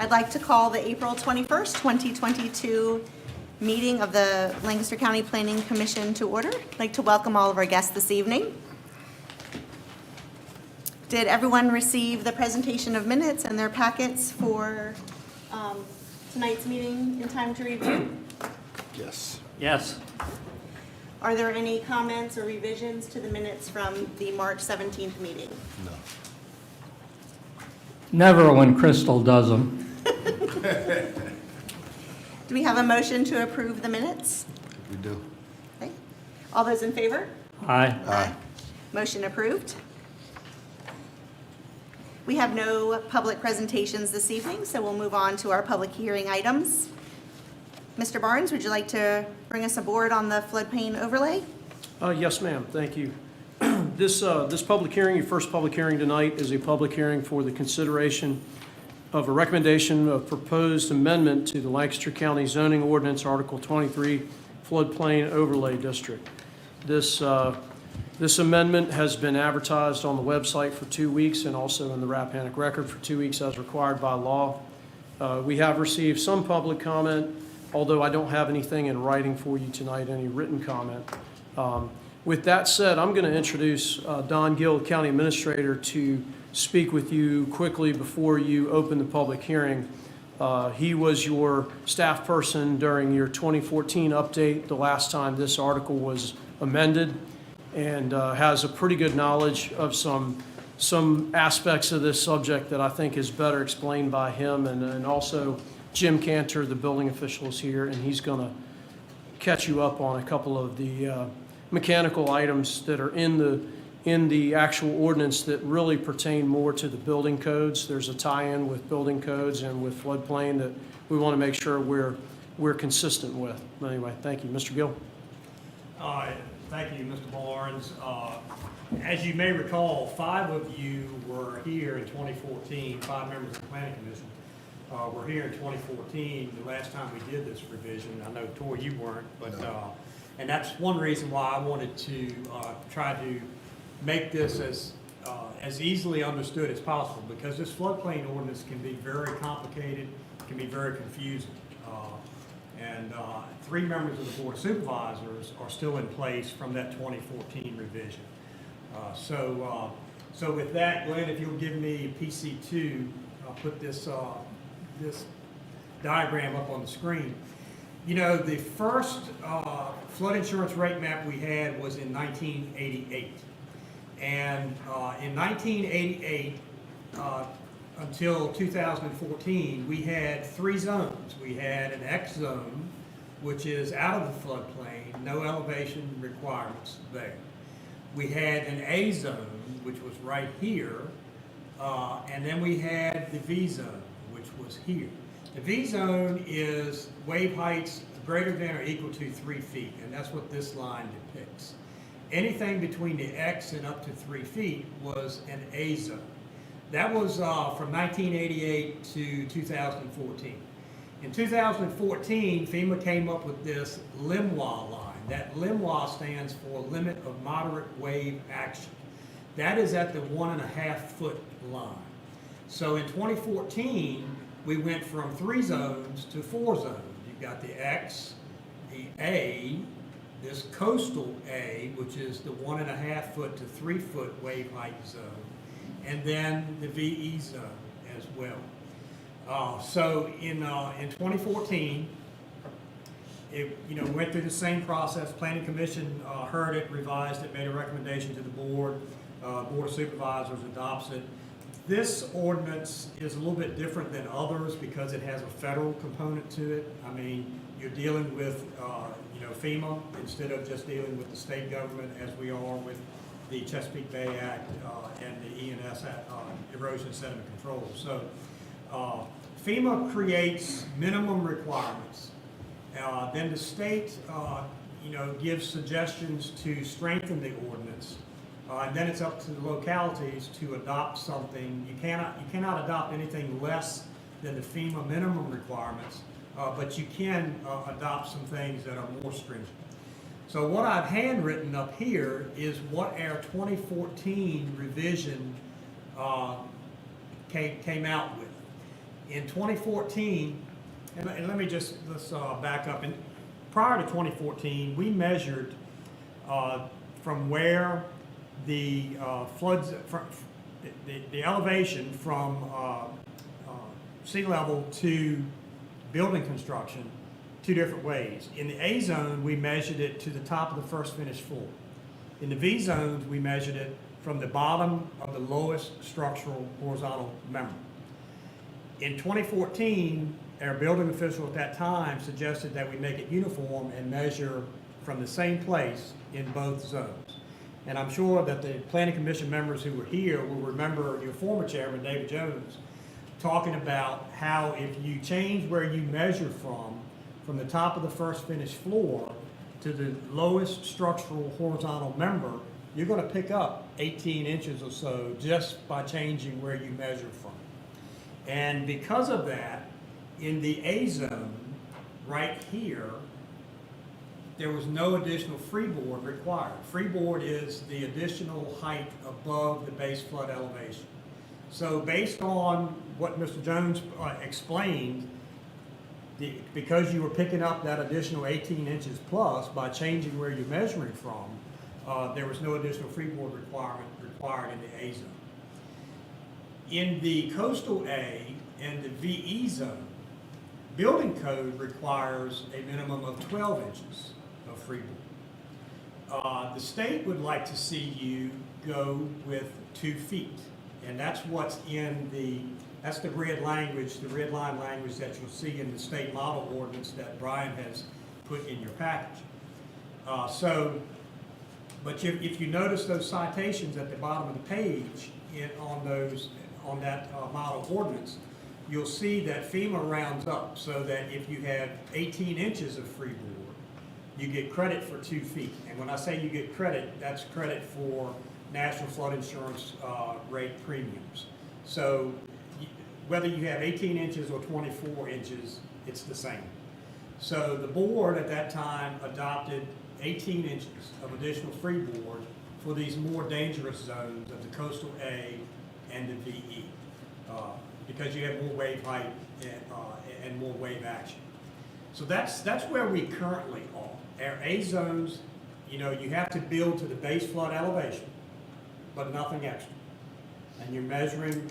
I'd like to call the April 21st, 2022 meeting of the Lancaster County Planning Commission to order. I'd like to welcome all of our guests this evening. Did everyone receive the presentation of minutes and their packets for tonight's meeting in time to review? Yes. Yes. Are there any comments or revisions to the minutes from the March 17th meeting? No. Never when Crystal does them. Do we have a motion to approve the minutes? We do. Okay. All those in favor? Aye. Aye. Motion approved. We have no public presentations this evening, so we'll move on to our public hearing items. Mr. Barnes, would you like to bring us aboard on the floodplain overlay? Yes, ma'am. Thank you. This public hearing, your first public hearing tonight, is a public hearing for the consideration of a recommendation of proposed amendment to the Lancaster County Zoning Ordinance, Article 23, Floodplain Overlay District. This amendment has been advertised on the website for 2 weeks and also in the Rappahannock Record for 2 weeks as required by law. We have received some public comment, although I don't have anything in writing for you tonight, any written comment. With that said, I'm going to introduce Don Gill, County Administrator, to speak with you quickly before you open the public hearing. He was your staff person during your 2014 update, the last time this article was amended, and has a pretty good knowledge of some aspects of this subject that I think is better explained by him. And also Jim Cantor, the building official, is here, and he's going to catch you up on a couple of the mechanical items that are in the actual ordinance that really pertain more to the building codes. There's a tie-in with building codes and with floodplain that we want to make sure we're consistent with. Anyway, thank you. Mr. Gill. Thank you, Mr. Barnes. As you may recall, 5 of you were here in 2014, 5 members of the Planning Commission were here in 2014, the last time we did this revision. I know, Tor, you weren't, but and that's one reason why I wanted to try to make this as easily understood as possible, because this floodplain ordinance can be very complicated, can be very confusing. And 3 members of the Board of Supervisors are still in place from that 2014 revision. So with that, Glenn, if you'll give me PC2, I'll put this diagram up on the screen. You know, the first flood insurance rate map we had was in 1988. And in 1988, until 2014, we had 3 zones. We had an X zone, which is out of the floodplain, no elevation requirements there. We had an A zone, which was right here, and then we had the V zone, which was here. The V zone is wave heights greater than or equal to 3 feet, and that's what this line depicts. Anything between the X and up to 3 feet was an A zone. That was from 1988 to 2014. In 2014, FEMA came up with this LMWA line. That LMWA stands for Limit of Moderate Wave Action. That is at the 1.5 foot line. So in 2014, we went from 3 zones to 4 zones. You've got the X, the A, this coastal A, which is the 1.5 foot to 3 foot wave height zone, and then the VE zone as well. So in 2014, it went through the same process. Planning Commission heard it, revised it, made a recommendation to the board. Board of Supervisors adopts it. This ordinance is a little bit different than others because it has a federal component to it. I mean, you're dealing with FEMA instead of just dealing with the state government as we are with the Chesapeake Bay Act and the E&S Erosion Sediment Control. So FEMA creates minimum requirements. Then the state gives suggestions to strengthen the ordinance. And then it's up to the localities to adopt something. You cannot adopt anything less than the FEMA minimum requirements, but you can adopt some things that are more stringent. So what I've handwritten up here is what our 2014 revision came out with. In 2014, and let me just, let's back up. And prior to 2014, we measured from where the floods, the elevation from sea level to building construction two different ways. In the A zone, we measured it to the top of the first finished floor. In the V zones, we measured it from the bottom of the lowest structural horizontal member. In 2014, our building official at that time suggested that we make it uniform and measure from the same place in both zones. And I'm sure that the planning commission members who were here will remember your former chairman, David Jones, talking about how if you change where you measure from the top of the first finished floor to the lowest structural horizontal member, you're going to pick up 18 inches or so just by changing where you measure from. And because of that, in the A zone, right here, there was no additional freeboard required. Freeboard is the additional height above the base flood elevation. So based on what Mr. Jones explained, because you were picking up that additional 18 inches plus by changing where you're measuring from, there was no additional freeboard requirement required in the A zone. In the coastal A and the VE zone, building code requires a minimum of 12 inches of freeboard. The state would like to see you go with 2 feet, and that's what's in that's the red language, the red line language that you'll see in the state model ordinance that Brian has put in your package. But if you notice those citations at the bottom of the page on that model ordinance, you'll see that FEMA rounds up so that if you have 18 inches of freeboard, you get credit for 2 feet. And when I say you get credit, that's credit for National Flood Insurance rate premiums. So whether you have 18 inches or 24 inches, it's the same. So the board at that time adopted 18 inches of additional freeboard for these more dangerous zones of the coastal A and the VE, because you have more wave height and more wave action. So that's where we currently are. Our A zones, you have to build to the base flood elevation, but nothing extra. And you're measuring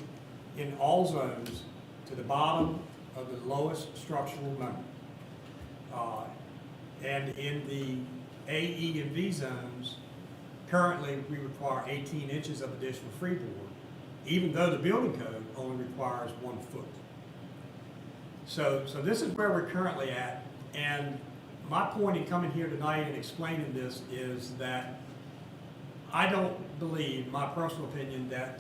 in all zones to the bottom of the lowest structural member. And in the A, E, and V zones, currently we require 18 inches of additional freeboard, even though the building code only requires 1 foot. So this is where we're currently at. And my point in coming here tonight and explaining this is that I don't believe, my personal opinion, that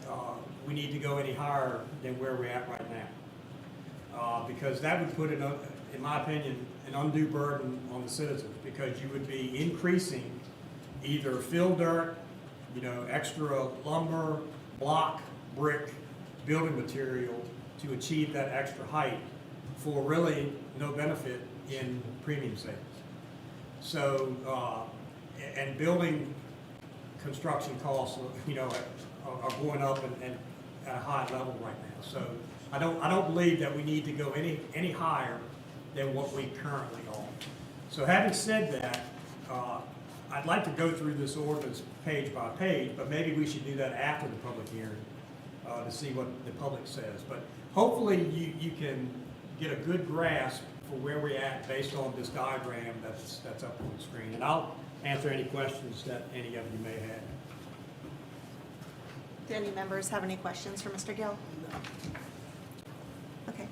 we need to go any higher than where we're at right now. Because that would put, in my opinion, an undue burden on the citizens, because you would be increasing either fill dirt, extra lumber, block, brick, building material to achieve that extra height for really no benefit in premium savings. So, and building construction costs, are going up and at a high level right now. So I don't believe that we need to go any higher than what we currently are. So having said that, I'd like to go through this ordinance page by page, but maybe we should do that after the public hearing to see what the public says. But hopefully you can get a good grasp for where we're at based on this diagram that's up on the screen. And I'll answer any questions that any of you may have. Do any members have any questions for Mr. Gill? Okay.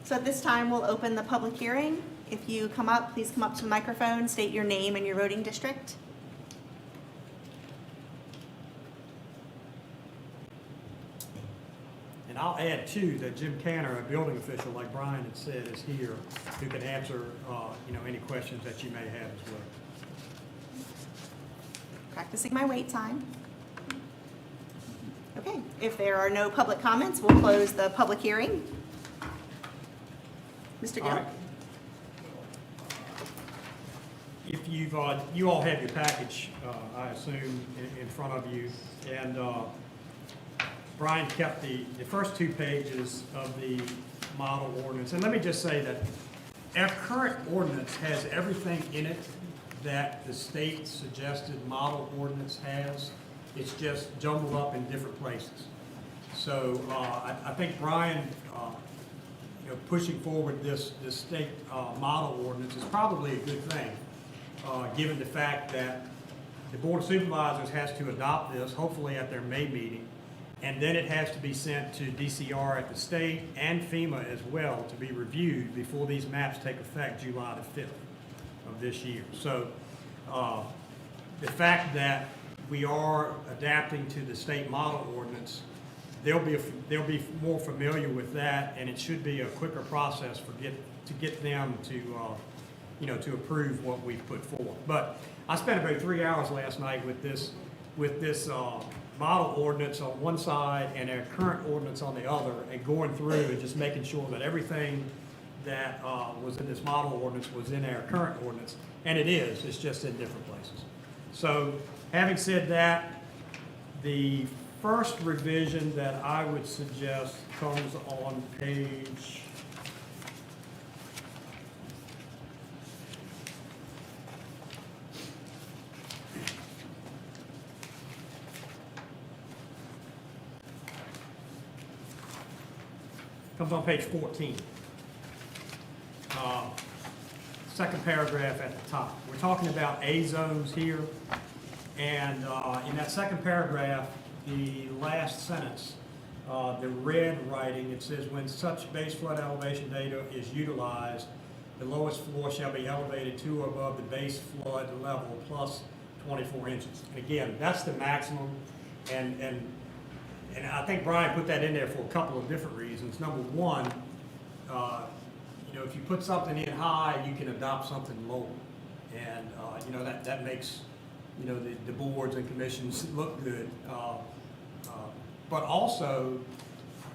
So at this time, we'll open the public hearing. If you come up, please come up to the microphone, state your name and your voting district. And I'll add too that Jim Canner, a building official, like Brian had said, is here who can answer any questions that you may have as well. Practicing my wait time. Okay, if there are no public comments, we'll close the public hearing. Mr. All Gill? right. If you all have your package, I assume, in front of you, and Brian kept the first 2 pages of the model ordinance. And let me just say that our current ordinance has everything in it that the state suggested model ordinance has. It's just jumbled up in different places. So I think Brian, pushing forward this state model ordinance is probably a good thing, given the fact that the Board of Supervisors has to adopt this, hopefully at their May meeting, and then it has to be sent to DCR at the state and FEMA as well to be reviewed before these maps take effect July the 5th of this year. So the fact that we are adapting to the state model ordinance, they'll be more familiar with that, and it should be a quicker process to get them to approve what we've put forward. But I spent about 3 hours last night with this model ordinance on one side and our current ordinance on the other, and going through and just making sure that everything that was in this model ordinance was in our current ordinance, and it is. It's just in different places. So, having said that, the first revision that I would suggest comes on page on page 14. Second paragraph at the top. We're talking about A zones here, and in that second paragraph, the last sentence, the red writing, it says, when such base flood elevation data is utilized, the lowest floor shall be elevated to or above the base flood level plus 24 inches. And again, that's the maximum, and I think Brian put that in there for a couple of different reasons. Number one, if you put something in high, you can adopt something lower, and that makes the boards and commissions look good. But also,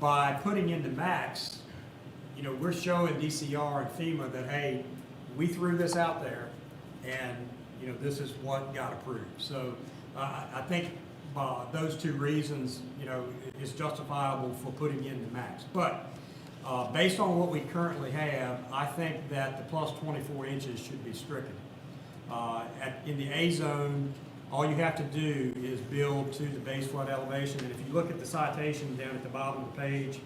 by putting in the max, we're showing DCR and FEMA that, hey, we threw this out there, and this is what got approved. So I think those two reasons, is justifiable for putting in the max. But based on what we currently have, I think that the plus 24 inches should be stricken. In the A zone, all you have to do is build to the base flood elevation. And if you look at the citation down at the bottom of the page,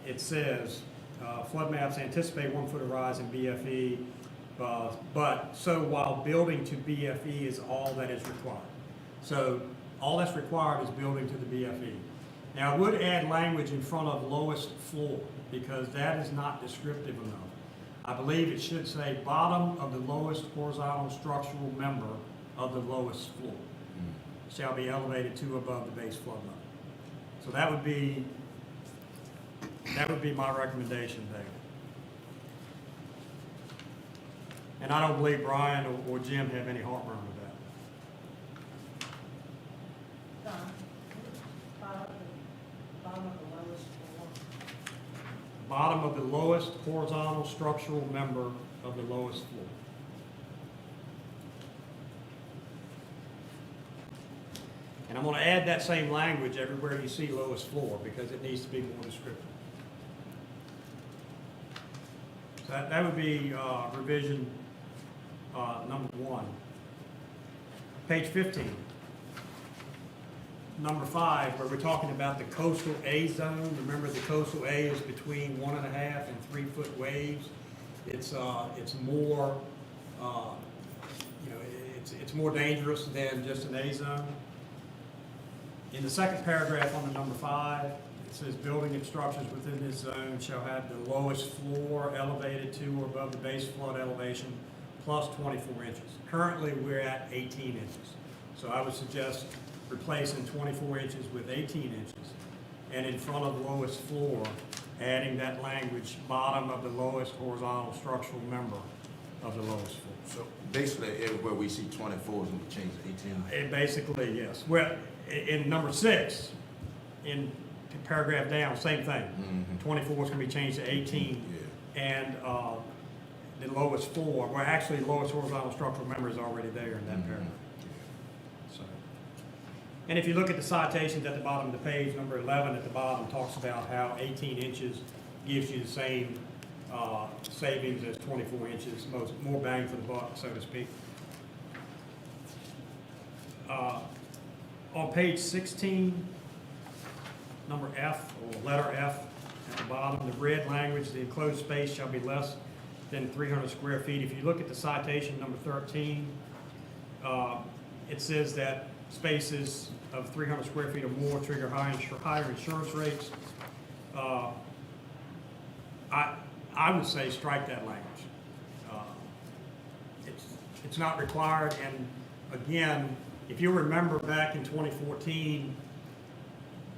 it says, flood maps anticipate 1 foot of rise in BFE, but so while building to BFE is all that is required. So all that's required is building to the BFE. Now, I would add language in front of lowest floor, because that is not descriptive enough. I believe it should say bottom of the lowest horizontal structural member of the lowest floor shall be elevated to above the base flood level. So that would be my recommendation there. And I don't believe Brian or Jim have any heartburn with that. Bottom of the lowest horizontal structural member of the lowest floor. And I'm going to add that same language everywhere you see lowest floor, because it needs to be more descriptive. So that would be revision number 1. Page 15. Number 5, where we're talking about the coastal A zone. Remember, the coastal A is between 1.5 and 3 foot waves. It's more, it's more dangerous than just an A zone. In the second paragraph on the number 5, it says building and structures within this zone shall have the lowest floor elevated to or above the base flood elevation plus 24 inches. Currently, we're at 18 inches. So I would suggest replacing 24 inches with 18 inches, and in front of lowest floor, adding that language, bottom of the lowest horizontal structural member of the lowest floor. So basically, everywhere we see 24s, we change to 18. And basically, yes. Well, in number 6, in paragraph down, same thing. 24 is going to be changed to 18, and the lowest floor, well, actually, the lowest horizontal structural member is already there in that paragraph. And if you look at the citations at the bottom of the page, number 11 at the bottom talks about how 18 inches gives you the same savings as 24 inches, more bang for the buck, so to speak. On page 16, number F, or letter F, at the bottom, the red language, the enclosed space shall be less than 300 square feet. If you look at the citation, number 13, it says that spaces of 300 square feet or more trigger higher insurance rates. I would say strike that language. It's not required, and again, if you remember back in 2014,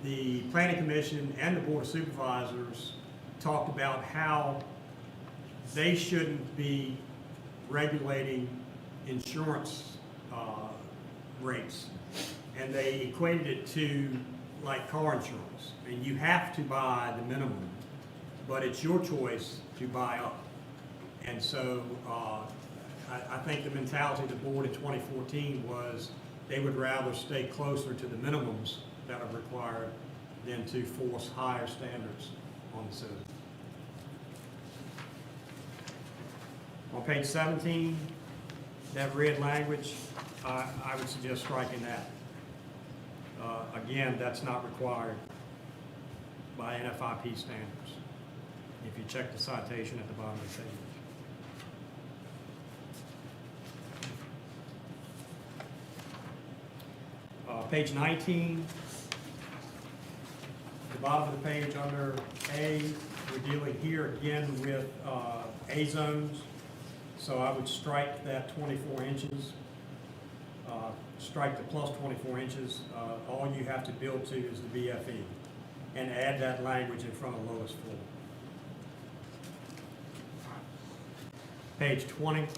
the Planning Commission and the Board of Supervisors talked about how they shouldn't be regulating insurance rates. And they equated it to like car insurance. And you have to buy the minimum, but it's your choice to buy up. And so I think the mentality of the board in 2014 was they would rather stay closer to the minimums that are required than to force higher standards on the citizen. On page 17, that red language, I would suggest striking that. Again, that's not required by NFIP standards, if you check the citation at the bottom of the page. Page 19, the bottom of the page under A, we're dealing here again with A zones. So I would strike that 24 inches, strike the plus 24 inches. All you have to build to is the BFE, and add that language in front of lowest floor. Page 20,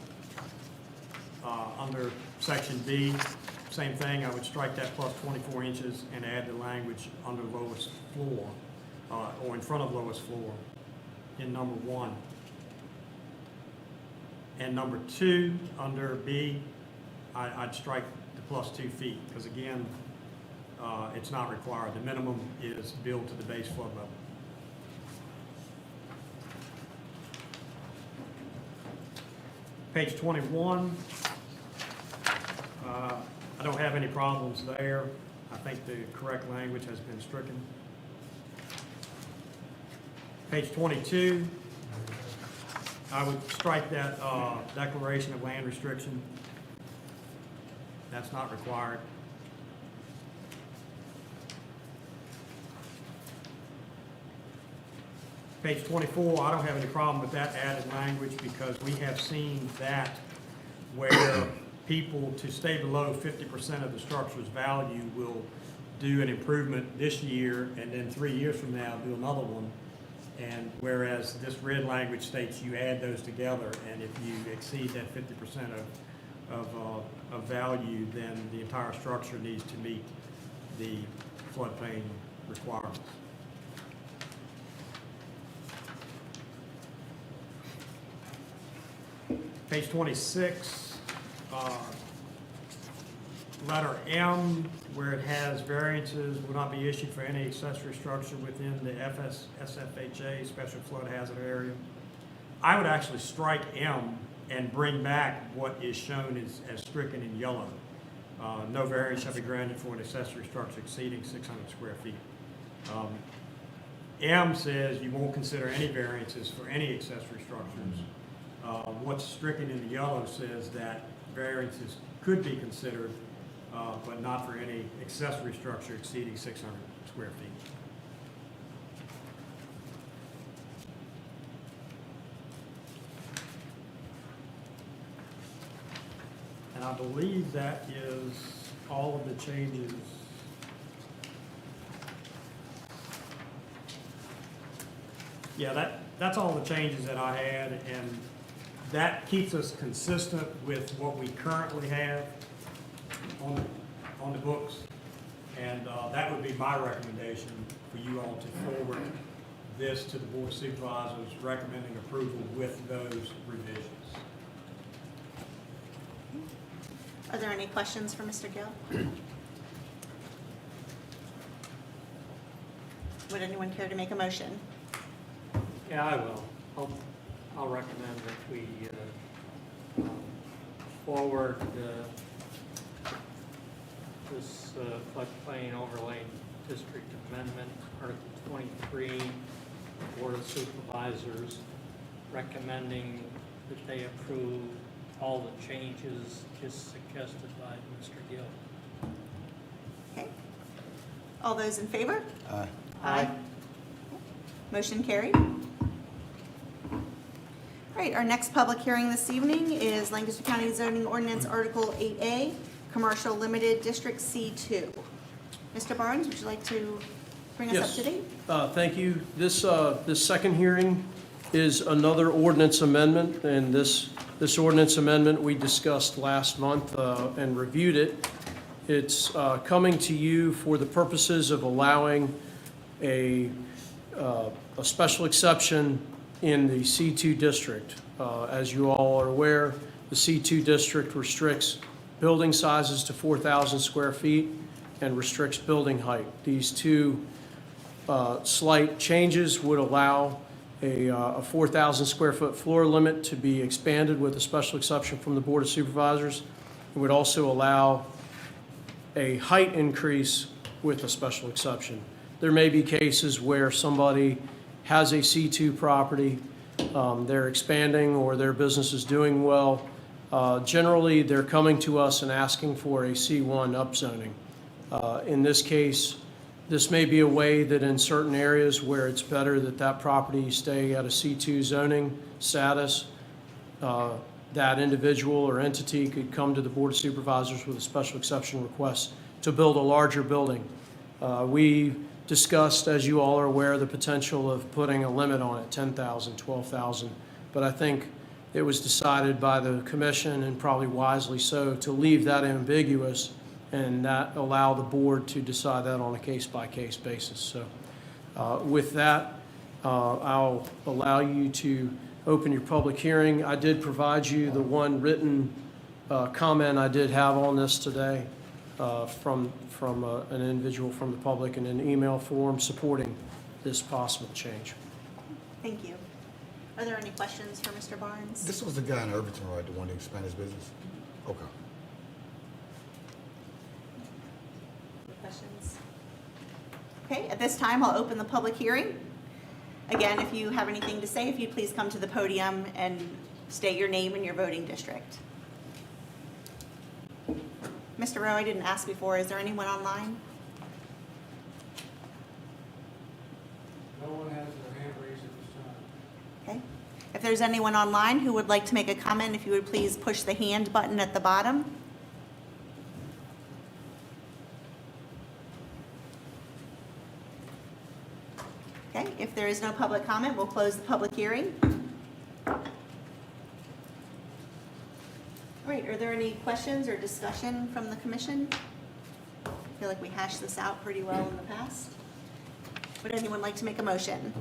under section B, same thing. I would strike that plus 24 inches and add the language under lowest floor, or in front of lowest floor in number 1. And number 2, under B, I'd strike the plus 2 feet, because again, it's not required. The minimum is built to the base flood level. Page 21, I don't have any problems there. I think the correct language has been stricken. Page 22, I would strike that declaration of land restriction. That's not required. Page 24, I don't have any problem with that added language, because we have seen that where people, to stay below 50% of the structure's value, will do an improvement this year and then 3 years from now do another one. And whereas this red language states you add those together, and if you exceed that 50% of value, then the entire structure needs to meet the floodplain requirements. Page 26, letter M, where it has variances will not be issued for any accessory structure within the SFHA, Special Flood Hazard Area. I would actually strike M and bring back what is shown as stricken in yellow. No variance shall be granted for an accessory structure exceeding 600 square feet. M says you won't consider any variances for any accessory structures. What's stricken in the yellow says that variances could be considered, but not for any accessory structure exceeding 600 square feet. And I believe that is all of the changes. Yeah, that's all the changes that I had, and that keeps us consistent with what we currently have on the books. And that would be my recommendation for you all to forward this to the Board of Supervisors, recommending approval with those revisions. Are there any questions for Mr. Gill? Would anyone care to make a motion? Yeah, I will. I'll recommend that we forward this floodplain overlay district amendment, Article 23, Board of Supervisors, recommending that they approve all the changes just suggested by Mr. Gill. Okay. All those in favor? Aye. Aye. Motion carried. All right, our next public hearing this evening is Lancaster County Zoning Ordinance Article 8A, Commercial Limited District C2. Mr. Barnes, would you like to bring us Yes. up to date? Thank you. This second hearing is another ordinance amendment, and this ordinance amendment we discussed last month and reviewed it. It's coming to you for the purposes of allowing a special exception in the C2 district. As you all are aware, the C2 district restricts building sizes to 4,000 square feet and restricts building height. These two slight changes would allow a 4,000 square foot floor limit to be expanded with a special exception from the Board of Supervisors. It would also allow a height increase with a special exception. There may be cases where somebody has a C2 property, they're expanding or their business is doing well. Generally, they're coming to us and asking for a C1 upzoning. In this case, this may be a way that in certain areas where it's better that that property stay at a C2 zoning status, that individual or entity could come to the Board of Supervisors with a special exception request to build a larger building. We discussed, as you all are aware, the potential of putting a limit on it, 10,000, 12,000. But I think it was decided by the commission, and probably wisely so, to leave that ambiguous and not allow the board to decide that on a case-by-case basis. So with that, I'll allow you to open your public hearing. I did provide you the one written comment I did have on this today from an individual from the public in an email form supporting this possible change. Thank you. Are there any questions for Mr. Barnes? This was the guy in Irvington, right, the one to expand his business? Okay. Any questions? Okay, at this time, I'll open the public hearing. Again, if you have anything to say, if you'd please come to the podium and state your name and your voting district. Mr. Rowe, I didn't ask before, is there anyone online? No one has their hand raised at this time. Okay. If there's anyone online who would like to make a comment, if you would please push the hand button at the bottom. Okay, if there is no public comment, we'll close the public hearing. All right, are there any questions or discussion from the commission? I feel like we hashed this out pretty well in the past. Would anyone like to make a motion?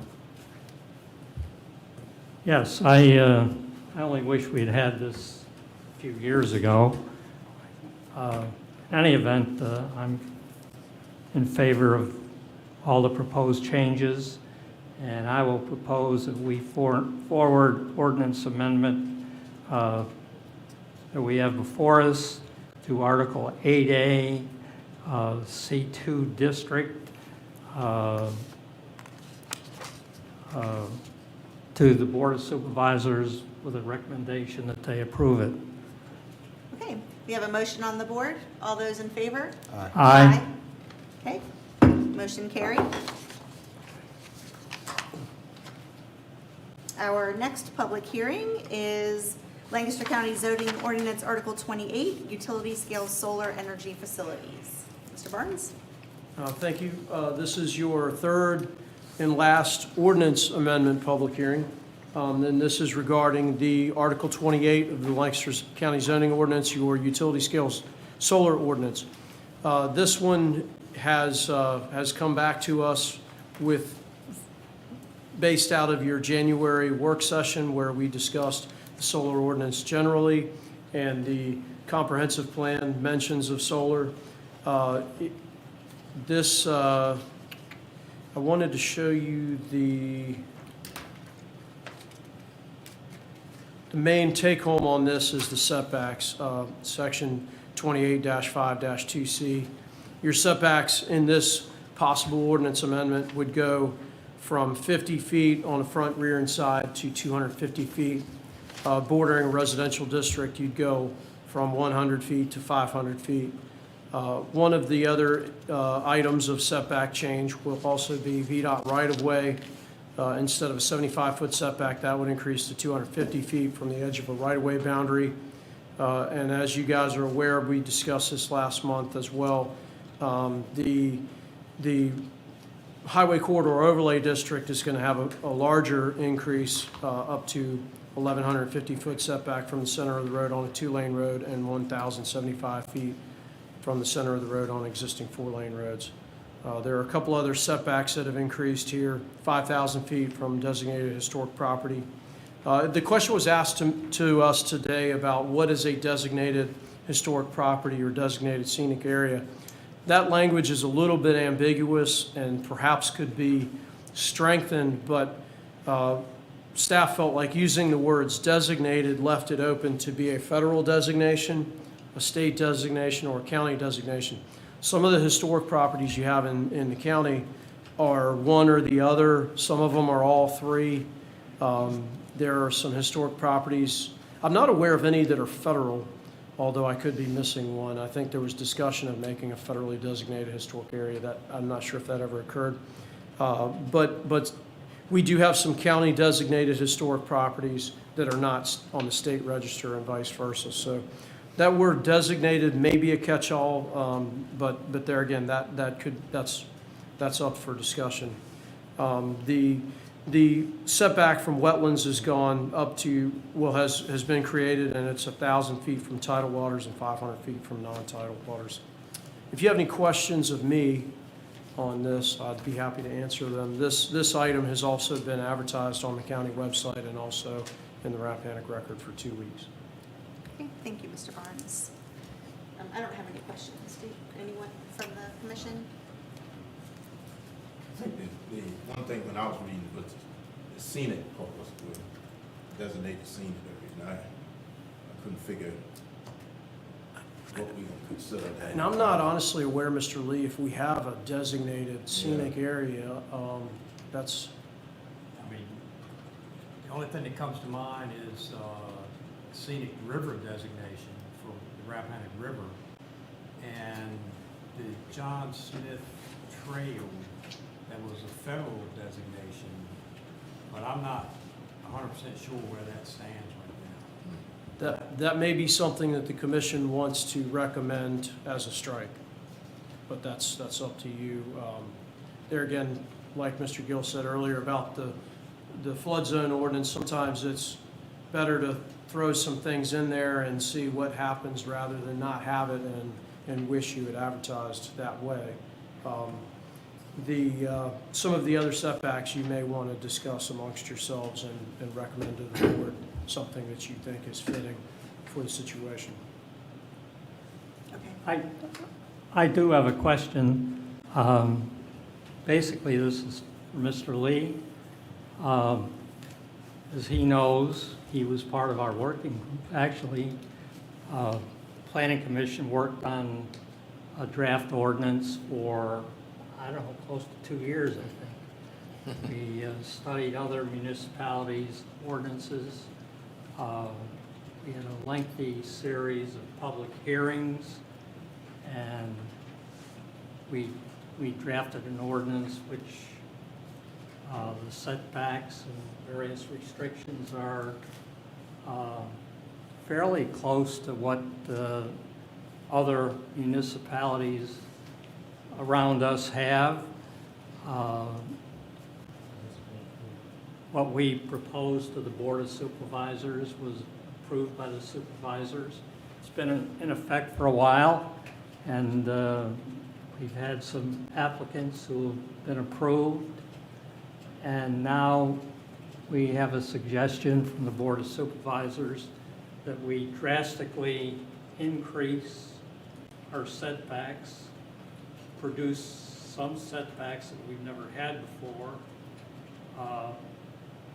Yes, I only wish we'd had this a few years ago. In any event, I'm in favor of all the proposed changes, and I will propose that we forward ordinance amendment that we have before us to Article 8A, C2 District, to the Board of Supervisors with a recommendation that they approve it. Okay, we have a motion on the board. All those in favor? Aye. Okay, motion carried. Our next public hearing is Lancaster County Zoning Ordinance Article 28, Utility Scale Solar Energy Facilities. Mr. Barnes? Thank you. This is your third and last ordinance amendment public hearing. And this is regarding the Article 28 of the Lancaster County Zoning Ordinance, your utility scales solar ordinance. This one has come back to us based out of your January work session where we discussed the solar ordinance generally and the comprehensive plan mentions of solar. I wanted to show you The main take-home on this is the setbacks, section 28-5-2C. Your setbacks in this possible ordinance amendment would go from 50 feet on the front, rear, and side to 250 feet. Bordering a residential district, you'd go from 100 feet to 500 feet. One of the other items of setback change will also be VDOT right-of-way. Instead of a 75-foot setback, that would increase to 250 feet from the edge of a right-of-way boundary. And as you guys are aware, we discussed this last month as well. The Highway Corridor Overlay District is going to have a larger increase, up to 1,150-foot setback from the center of the road on a 2-lane road and 1,075 feet from the center of the road on existing 4-lane roads. There are a couple other setbacks that have increased here, 5,000 feet from designated historic property. The question was asked to us today about what is a designated historic property or designated scenic area. That language is a little bit ambiguous and perhaps could be strengthened, but staff felt like using the words designated left it open to be a federal designation, a state designation, or a county designation. Some of the historic properties you have in the county are one or the other. Some of them are all three. There are some historic properties. I'm not aware of any that are federal, although I could be missing one. I think there was discussion of making a federally designated historic area. That I'm not sure if that ever occurred. But we do have some county designated historic properties that are not on the state register and vice versa. So that word designated may be a catch-all, but there again, that's up for discussion. The setback from wetlands has gone up to, well, has been created, and it's 1,000 feet from tidal waters and 500 feet from non-tidal waters. If you have any questions of me on this, I'd be happy to answer them. This item has also been advertised on the county website and also in the Rappahannock Record for 2 weeks. Okay, thank you, Mr. Barnes. I don't have any questions. Do anyone from the commission? I think the one thing when I was reading was the scenic part was good, designated scenic area. I couldn't figure what we would consider that. And I'm not honestly aware, Mr. Lee, if we have a designated scenic area. That's, I mean, the only thing that comes to mind is scenic river designation for the Rappahannock River and the John Smith Trail that was a federal designation, but I'm not 100% sure where that stands right now. that may be something that the commission wants to recommend as a strike, but that's up to you. There again, like Mr. Gill said earlier about the flood zone ordinance, sometimes it's better to throw some things in there and see what happens rather than not have it and wish you had advertised that way. Some of the other setbacks you may want to discuss amongst yourselves and recommend to the board something that you think is fitting for the situation. Okay. I do have a question. Basically, this is for Mr. Lee. As he knows, he was part of our working group. Actually, Planning Commission worked on a draft ordinance for, I don't know, close to 2 years, I think. We studied other municipalities' ordinances. We had a lengthy series of public hearings, and we drafted an ordinance which the setbacks and various restrictions are fairly close to what other municipalities around us have. What we proposed to the Board of Supervisors was approved by the supervisors. It's been in effect for a while, and we've had some applicants who have been approved. And now we have a suggestion from the Board of Supervisors that we drastically increase our setbacks, produce some setbacks that we've never had before.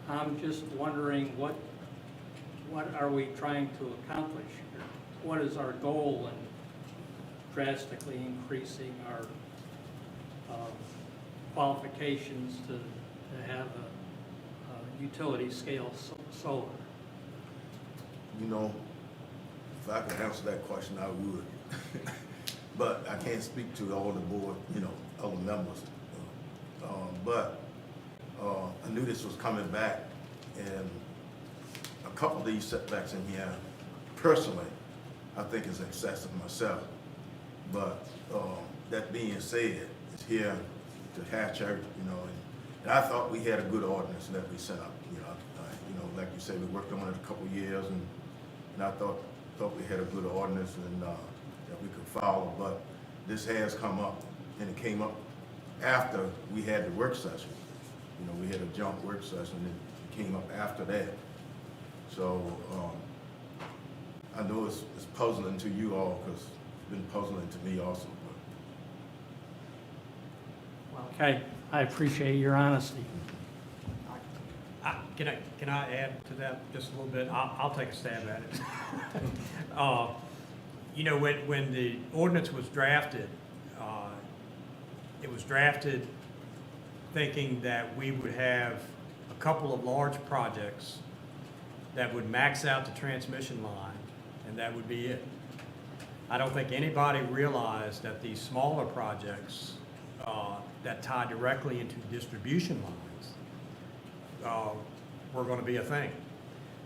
I'm just wondering what are we trying to accomplish here? What is our goal in drastically increasing our qualifications to have a utility scale solar? You know, if I could answer that question, I would. But I can't speak to all the board, you know, other members. But I knew this was coming back, and a couple of these setbacks in here, personally, I think is excessive myself. But that being said, it's here to Hatcher, you know, and I thought we had a good ordinance that we sent up. You know, like you said, we worked on it a couple of years, and I thought we had a good ordinance and that we could follow. But this has come up, and it came up after we had the work session. You know, we had a joint work session, and it came up after that. So I know it's puzzling to you all, because it's been puzzling to me also. Okay, I appreciate your honesty. Can I add to that just a little bit? I'll take a stab at it. You know, when the ordinance was drafted, it was drafted thinking that we would have a couple of large projects that would max out the transmission line, and that would be it. I don't think anybody realized that these smaller projects that tie directly into distribution lines were going to be a thing.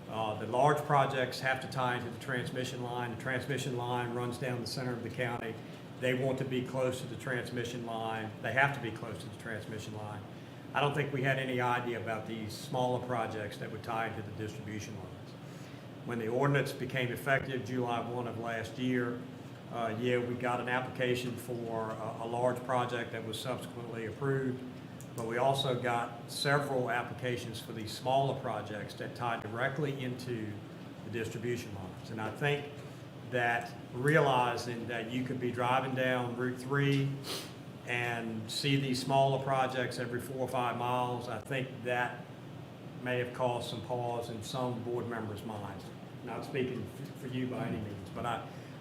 The large projects have to tie into the transmission line. The transmission line runs down the center of the county. They want to be close to the transmission line. They have to be close to the transmission line. I don't think we had any idea about these smaller projects that would tie into the distribution lines. When the ordinance became effective July 1 of last year, we got an application for a large project that was subsequently approved, but we also got several applications for these smaller projects that tie directly into the distribution lines. And I think that realizing that you could be driving down Route 3 and see these smaller projects every 4 or 5 miles, I think that may have caused some pause in some board members' minds. Not speaking for you by any means, but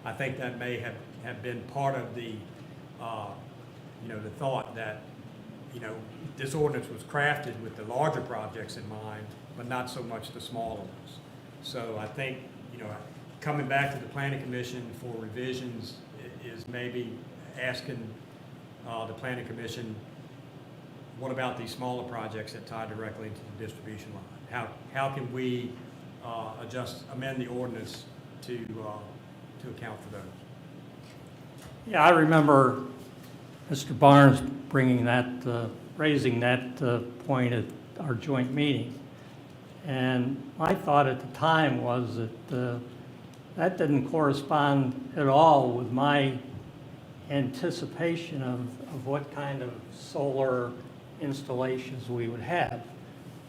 I think that may have been part of the, the thought that, this ordinance was crafted with the larger projects in mind, but not so much the smaller ones. So I think, coming back to the Planning Commission for revisions is maybe asking the Planning Commission, what about these smaller projects that tie directly into the distribution line? How can we amend the ordinance to account for those? Yeah, I remember Mr. Barnes raising that point at our joint meeting. And my thought at the time was that that didn't correspond at all with my anticipation of what kind of solar installations we would have.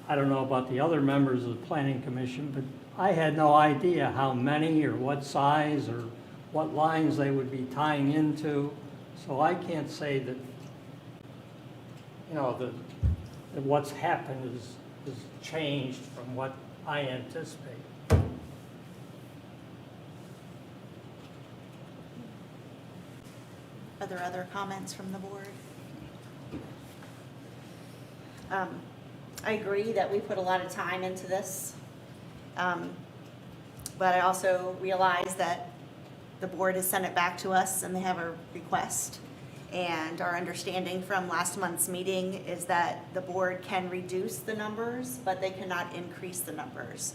I don't know about the other members of the Planning Commission, but I had no idea how many or what size or what lines they would be tying into. So I can't say that, that what's happened is changed from what I anticipate. Are there other comments from the board? I agree that we put a lot of time into this, but I also realize that the board has sent it back to us and they have a request. And our understanding from last month's meeting is that the board can reduce the numbers, but they cannot increase the numbers.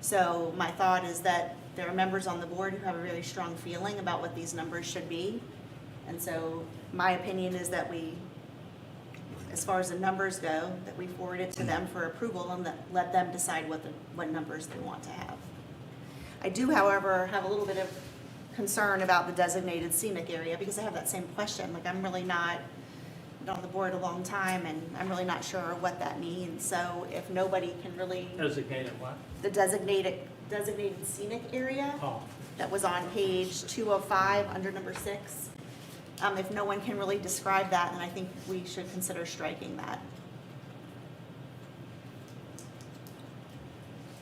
So my thought is that there are members on the board who have a really strong feeling about what these numbers should be. And so my opinion is that we, as far as the numbers go, that we forward it to them for approval and let them decide what numbers they want to have. I do, however, have a little bit of concern about the designated scenic area because I have that same question. Like, I'm really not been on the board a long time and I'm really not sure what that means. So if nobody can really, Designated what? the designated scenic area Oh, that was on page 205 under number 6. If no one can really describe that, then I think we should consider striking that.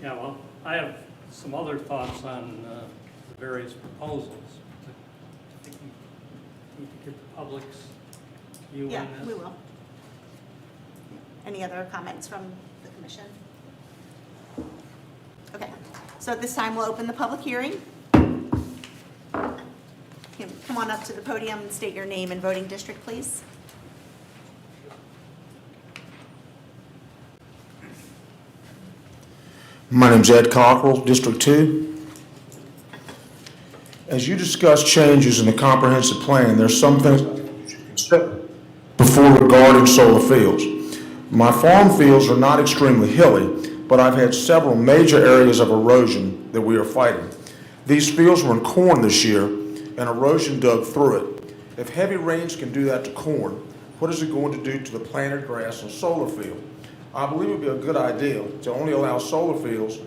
yeah, well, I have some other thoughts on the various proposals. I think we need to get the public's view on Yeah, this. we will. Any other comments from the commission? Okay, so at this time, we'll open the public hearing. Come on up to the podium and state your name and voting district, please. My name's Ed Cockrell, District 2. As you discuss changes in the comprehensive plan, there's some things you should consider before regarding solar fields. My farm fields are not extremely hilly, but I've had several major areas of erosion that we are fighting. These fields were in corn this year, and erosion dug through it. If heavy rains can do that to corn, what is it going to do to the planted grass and solar field? I believe it would be a good idea to only allow solar fields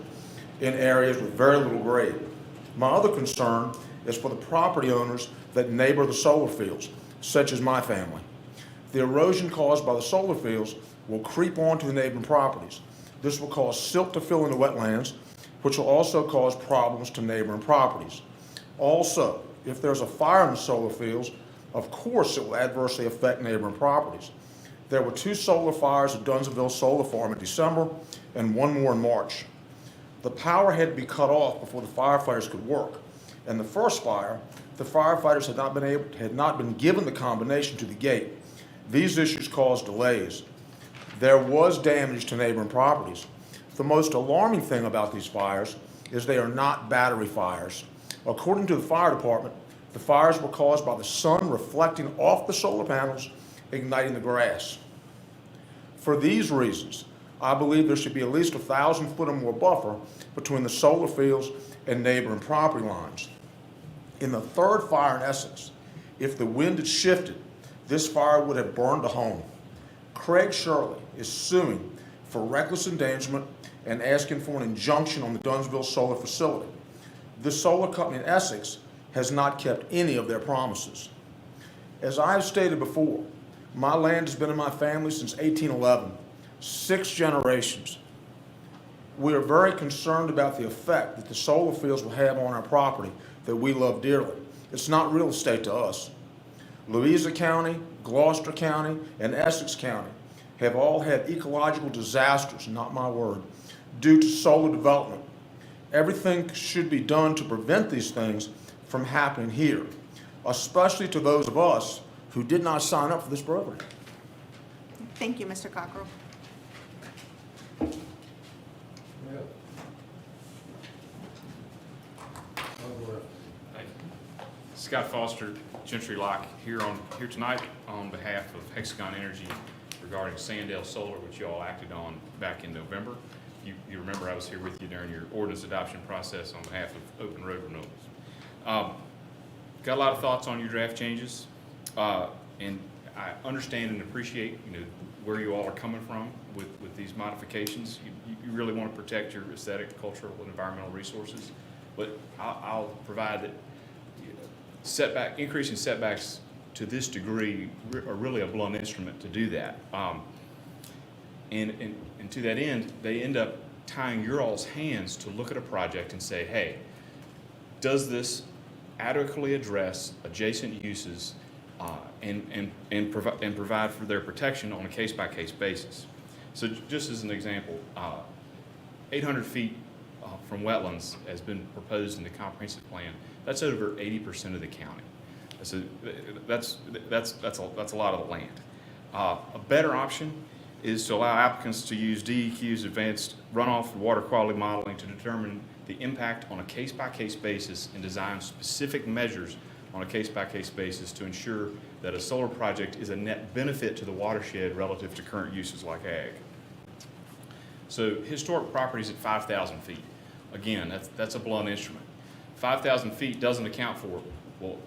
in areas with very little grade. My other concern is for the property owners that neighbor the solar fields, such as my family. The erosion caused by the solar fields will creep onto the neighboring properties. This will cause silt to fill in the wetlands, which will also cause problems to neighboring properties. Also, if there's a fire in the solar fields, of course it will adversely affect neighboring properties. There were 2 solar fires at Dunsville Solar Farm in December and 1 more in March. The power had to be cut off before the firefighters could work. In the first fire, the firefighters had not been given the combination to the gate. These issues caused delays. There was damage to neighboring properties. The most alarming thing about these fires is they are not battery fires. According to the fire department, the fires were caused by the sun reflecting off the solar panels, igniting the grass. For these reasons, I believe there should be at least 1,000 foot or more buffer between the solar fields and neighboring property lines. In the 3rd fire in Essex, if the wind had shifted, this fire would have burned a home. Craig Shirley is suing for reckless endangerment and asking for an injunction on the Dunsville solar facility. The solar company in Essex has not kept any of their promises. As I have stated before, my land has been in my family since 1811, 6 generations. We are very concerned about the effect that the solar fields will have on our property that we love dearly. It's not real estate to us. Louisa County, Gloucester County, and Essex County have all had ecological disasters, not my word, due to solar development. Everything should be done to prevent these things from happening here, especially to those of us who did not sign up for this program. Thank you, Mr. Cockrell. Scott Foster, Gentry Lock, here tonight on behalf of Hexagon Energy regarding Sandale Solar, which you all acted on back in November. You remember I was here with you during your ordinance adoption process on behalf of Open Road Renewals. Got a lot of thoughts on your draft changes, and I understand and appreciate where you all are coming from with these modifications. You really want to protect your aesthetic, cultural, and environmental resources, but I'll provide that increasing setbacks to this degree are really a blunt instrument to do that. And to that end, they end up tying your all's hands to look at a project and say, hey, does this adequately address adjacent uses and provide for their protection on a case-by-case basis? So just as an example, 800 feet from wetlands has been proposed in the comprehensive plan. That's over 80% of the county. So that's a lot of the land. A better option is to allow applicants to use DEQ's advanced runoff and water quality modeling to determine the impact on a case-by-case basis and design specific measures on a case-by-case basis to ensure that a solar project is a net benefit to the watershed relative to current uses like ag. So historic properties at 5,000 feet. Again, that's a blunt instrument. 5,000 feet doesn't account for, well,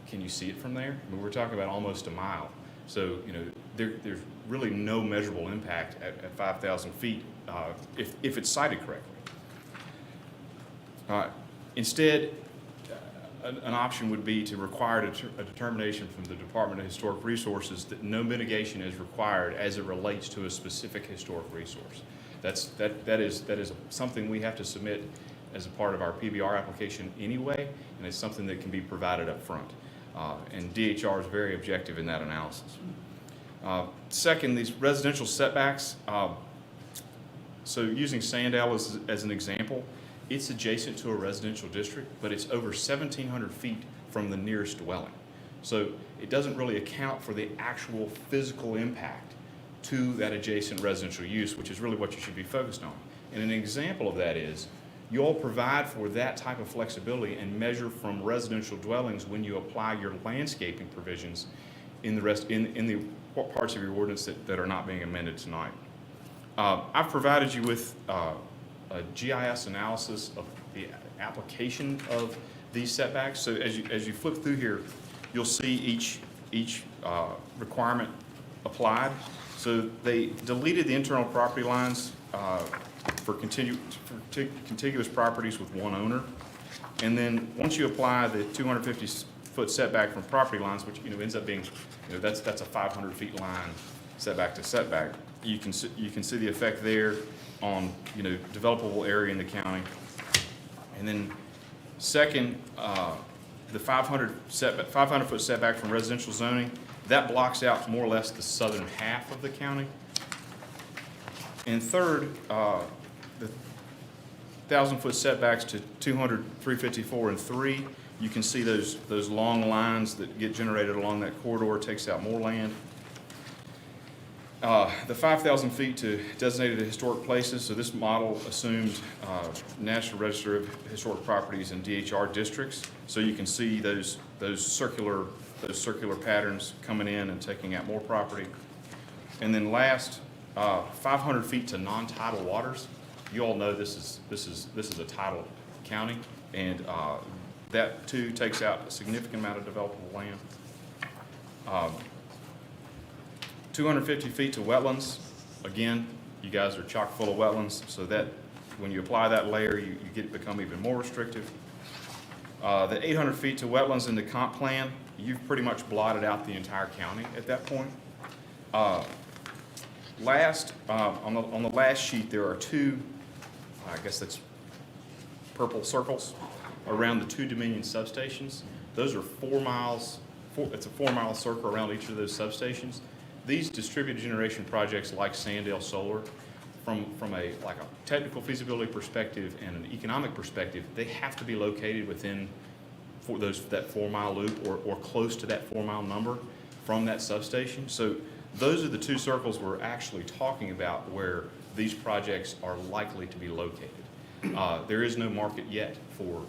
can you see it from there? I mean, we're talking about almost a mile. So, there's really no measurable impact at 5,000 feet if it's sited correctly. Instead, an option would be to require a determination from the Department of Historic Resources that no mitigation is required as it relates to a specific historic resource. That is something we have to submit as a part of our PBR application anyway, and it's something that can be provided up front. And DHR is very objective in that analysis. Second, these residential setbacks. So using Sandal as an example, it's adjacent to a residential district, but it's over 1,700 feet from the nearest dwelling. So it doesn't really account for the actual physical impact to that adjacent residential use, which is really what you should be focused on. And an example of that is, you all provide for that type of flexibility and measure from residential dwellings when you apply your landscaping provisions in the parts of your ordinance that are not being amended tonight. I've provided you with a GIS analysis of the application of these setbacks. So as you flip through here, you'll see each requirement applied. So they deleted the internal property lines for contiguous properties with one owner. And then once you apply the 250-foot setback from property lines, which ends up being, that's a 500 feet line setback to setback, you can see the effect there on developable area in the county. And then second, the 500-foot setback from residential zoning, that blocks out more or less the southern half of the county. And third, the 1,000-foot setbacks to 200, 354, and 3, you can see those long lines that get generated along that corridor, takes out more land. The 5,000 feet to designated historic places, so this model assumed National Register of Historic Properties and DHR districts, so you can see those circular patterns coming in and taking out more property. And then last, 500 feet to non-tidal waters. You all know this is a tidal county, and that too takes out a significant amount of developable land. 250 feet to wetlands. Again, you guys are chock full of wetlands, so that when you apply that layer, you become even more restrictive. The 800 feet to wetlands in the comp plan, you've pretty much blotted out the entire county at that point. Last, on the last sheet, there are two, I guess that's purple circles around the 2 Dominion substations. Those are 4 miles. It's a 4-mile circle around each of those substations. These distributed generation projects, like Sandale Solar, from a technical feasibility perspective and an economic perspective, they have to be located within that 4-mile loop or close to that 4-mile number from that substation. So those are the 2 circles we're actually talking about where these projects are likely to be located. There is no market yet for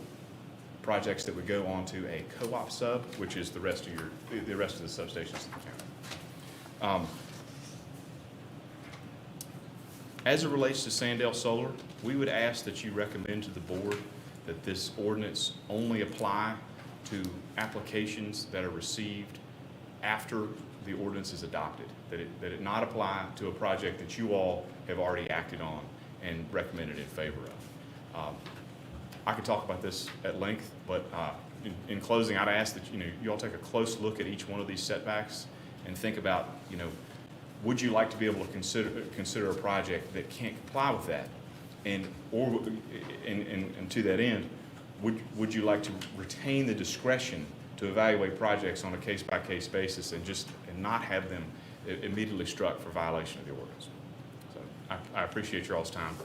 projects that would go onto a co-op sub, which is the rest of the substations in the county. As it relates to Sandale Solar, we would ask that you recommend to the board that this ordinance only apply to applications that are received after the ordinance is adopted, that it not apply to a project that you all have already acted on and recommended in favor of. I could talk about this at length, but in closing, I'd ask that you all take a close look at each one of these setbacks and think about, would you like to be able to consider a project that can't comply with that, and to that end, would you like to retain the discretion to evaluate projects on a case-by-case basis and not have them immediately struck for violation of the ordinance? So I appreciate your all's time.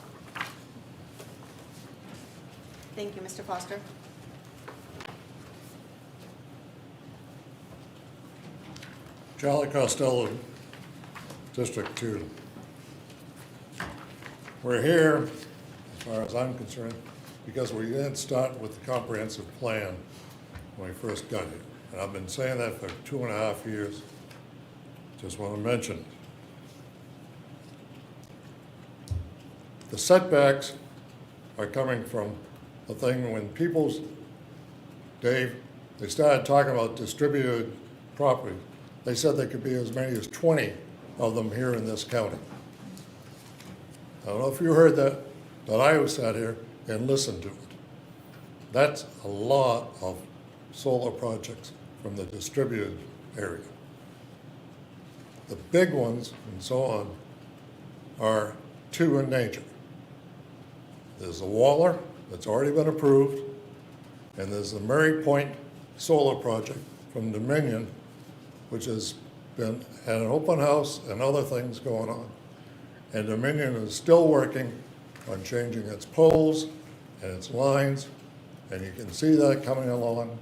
Thank you, Mr. Foster. Charlie Costello, District 2. We're here, as far as I'm concerned, because we didn't start with the comprehensive plan when we first got here. And I've been saying that for 2.5 years. Just want to mention. The setbacks are coming from the thing when people's, Dave, they started talking about distributed property. They said there could be as many as 20 of them here in this county. I don't know if you heard that, but I sat here and listened to it. That's a lot of solar projects from the distributed area. The big ones and so on are 2 in nature. There's the Waller that's already been approved, and there's the Mary Point Solar Project from Dominion, which has been at an open house and other things going on. And Dominion is still working on changing its poles and its lines, and you can see that coming along.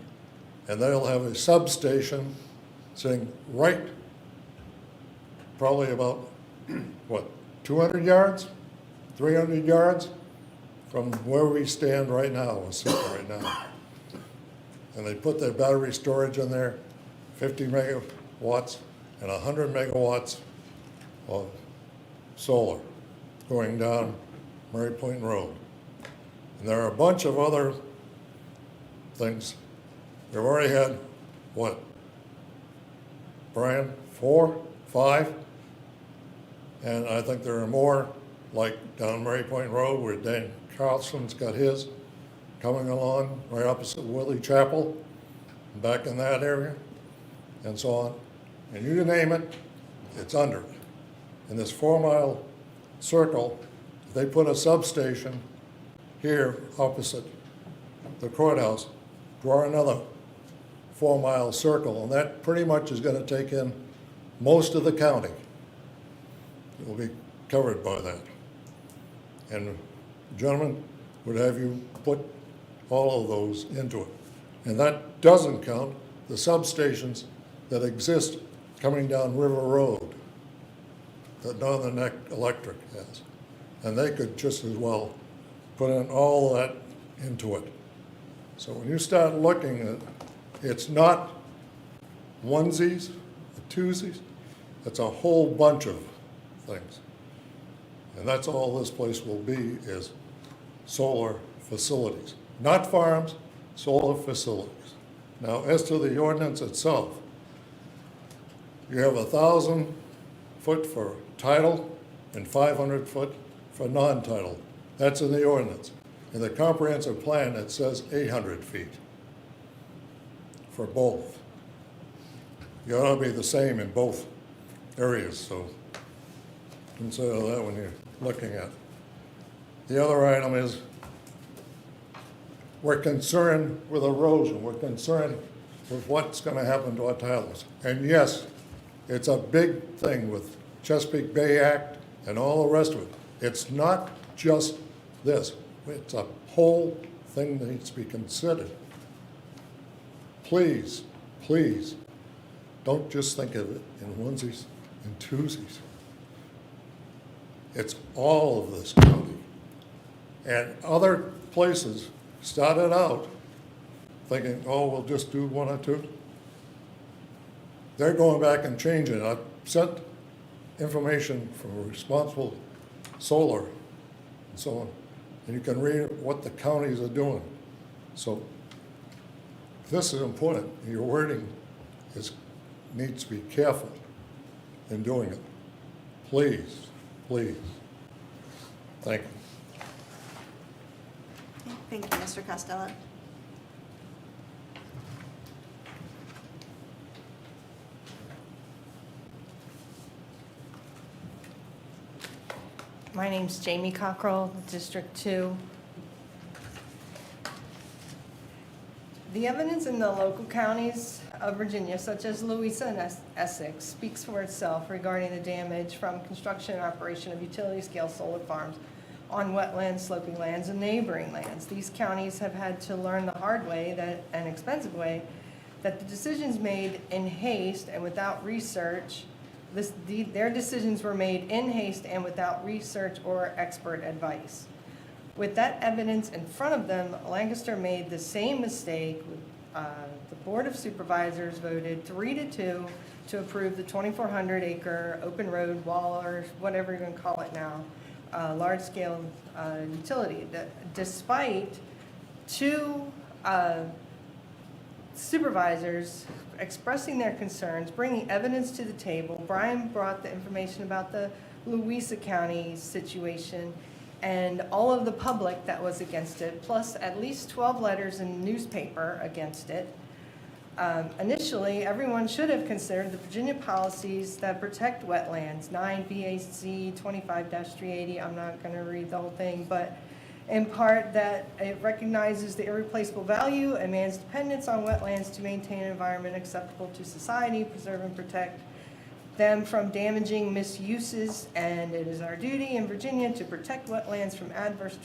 And they'll have a substation sitting right, probably about, 200 yards, 300 yards from where we stand right now, we're sitting right now. And they put their battery storage in there, 50 megawatts and 100 megawatts of solar going down Murray Point Road. And there are a bunch of other things. They've already had, Brian, 4, 5? And I think there are more, like down Murray Point Road where Dan Carlson's got his, coming along right opposite Willie Chapel, back in that area, and so on. And you name it, it's under it. In this 4-mile circle, they put a substation here opposite the courthouse, draw another 4-mile circle, and that pretty much is going to take in most of the county. It will be covered by that. And the gentleman would have you put all of those into it. And that doesn't count the substations that exist coming down River Road that Northern Electric has. And they could just as well put in all that into it. So when you start looking at, it's not onesies, twosies, it's a whole bunch of things. And that's all this place will be, is solar facilities. Not farms, solar facilities. Now, as to the ordinance itself, you have 1,000 foot for tidal and 500 foot for non-tidal. That's in the ordinance. In the comprehensive plan, it says 800 feet for both. You ought to be the same in both areas, so consider that when you're looking at it. The other item is we're concerned with erosion. We're concerned with what's going to happen to our tiles. And yes, it's a big thing with Chesapeake Bay Act and all the rest of it. It's not just this. It's a whole thing that needs to be considered. Please, please, don't just think of it in onesies and twosies. It's all of this county. And other places started out thinking, oh, we'll just do 1 or 2. They're going back and changing. I've sent information from Responsible Solar and so on, and you can read what the counties are doing. So this is important. Your wording needs to be careful in doing it. Please, please. Thank you. Okay, thank you, Mr. Costello. My name's Jamie Cockrell, District 2. The evidence in the local counties of Virginia, such as Louisa and Essex, speaks for itself regarding the damage from construction and operation of utility-scale solar farms on wetlands, sloping lands, and neighboring lands. These counties have had to learn the hard way, an expensive way, that the decisions made in haste and without research, their decisions were made in haste and without research or expert advice. With that evidence in front of them, Lancaster made the same mistake. The Board of Supervisors voted 3-2 to approve the 2,400 acre open road wall, or whatever you're going to call it now, large-scale utility. Despite 2 supervisors expressing their concerns, bringing evidence to the table. Brian brought the information about the Louisa County situation and all of the public that was against it, plus at least 12 letters in the newspaper against it. Initially, everyone should have considered the Virginia policies that protect wetlands, 9 VAC 25-380. I'm not going to read the whole thing, but in part that it recognizes the irreplaceable value and man's dependence on wetlands to maintain an environment acceptable to society, preserve and protect them from damaging misuses, and it is our duty in Virginia to protect wetlands from adverse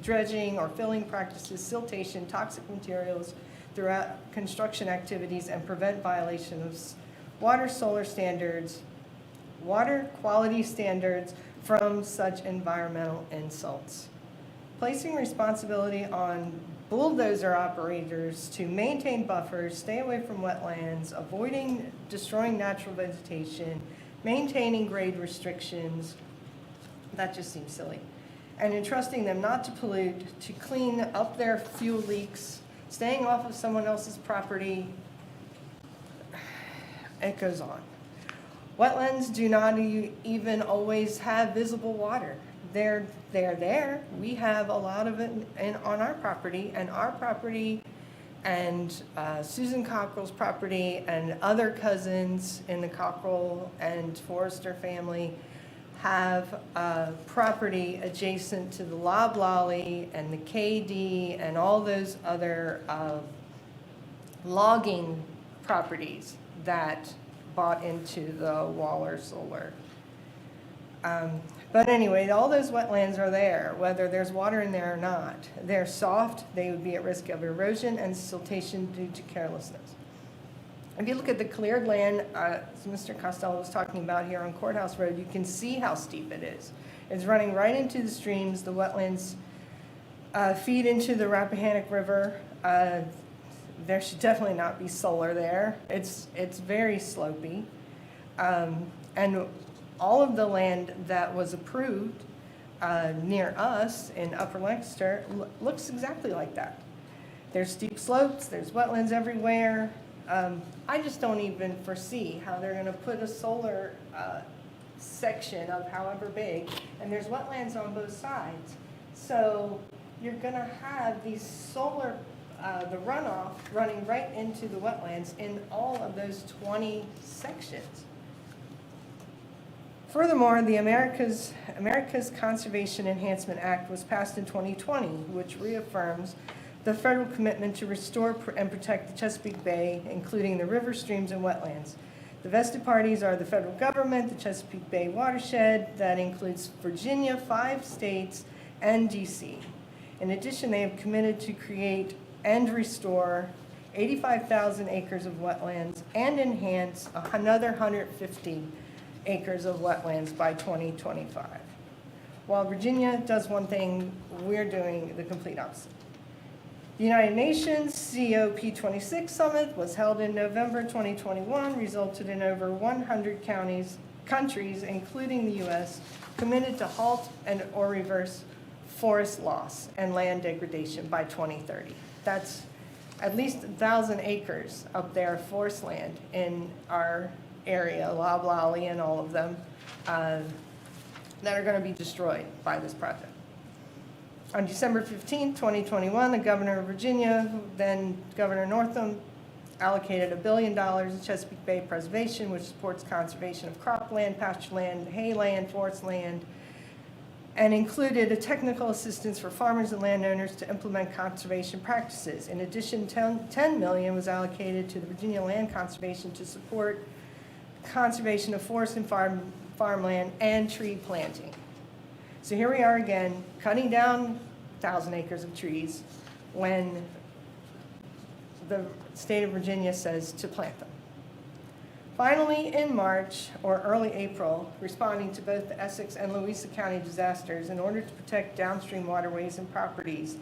dredging or filling practices, siltation, toxic materials throughout construction activities, and prevent violation of water quality standards from such environmental insults. Placing responsibility on bulldozer operators to maintain buffers, stay away from wetlands, avoiding destroying natural vegetation, maintaining grade restrictions, that just seems silly. And entrusting them not to pollute, to clean up their fuel leaks, staying off of someone else's property. It goes on. Wetlands do not even always have visible water. They're there. We have a lot of it on our property, and Susan Cockrell's property and other cousins in the Cockrell and Forrester family have property adjacent to the Loblolly and the KD and all those other logging properties that bought into the Waller Solar. But anyway, all those wetlands are there, whether there's water in there or not. They're soft, they would be at risk of erosion and siltation due to carelessness. If you look at the cleared land, as Mr. Costello was talking about here on Courthouse Road, you can see how steep it is. It's running right into the streams. The wetlands feed into the Rappahannock River. There should definitely not be solar there. It's very slopey. And all of the land that was approved near us in Upper Lancaster looks exactly like that. There's steep slopes, there's wetlands everywhere. I just don't even foresee how they're gonna put a solar section of however big, and there's wetlands on both sides. So you're gonna have these solar, the runoff running right into the wetlands in all of those 20 sections. Furthermore, the America's Conservation Enhancement Act was passed in 2020, which reaffirms the federal commitment to restore and protect the Chesapeake Bay, including the river, streams, and wetlands. The vested parties are the federal government, the Chesapeake Bay watershed, that includes Virginia, 5 states, and DC. In addition, they have committed to create and restore 85,000 acres of wetlands and enhance another 150 acres of wetlands by 2025. While Virginia does one thing, we're doing the complete opposite. The United Nations COP26 Summit was held in November 2021, resulted in over 100 countries, including the U.S., committed to halt and or reverse forest loss and land degradation by 2030. That's at least 1,000 acres up there of forest land in our area, Loblolly and all of them, that are going to be destroyed by this project. On December 15, 2021, the governor of Virginia, then Governor Northam, allocated $1 billion to Chesapeake Bay preservation, which supports conservation of cropland, pasture land, hay land, forest land, and included a technical assistance for farmers and landowners to implement conservation practices. In addition, $10 million was allocated to the Virginia Land Conservation to support conservation of forest and farmland and tree planting. So here we are again, cutting down 1,000 acres of trees when the state of Virginia says to plant them. Finally, in March or early April, responding to both the Essex and Louisa County disasters in order to protect downstream waterways and properties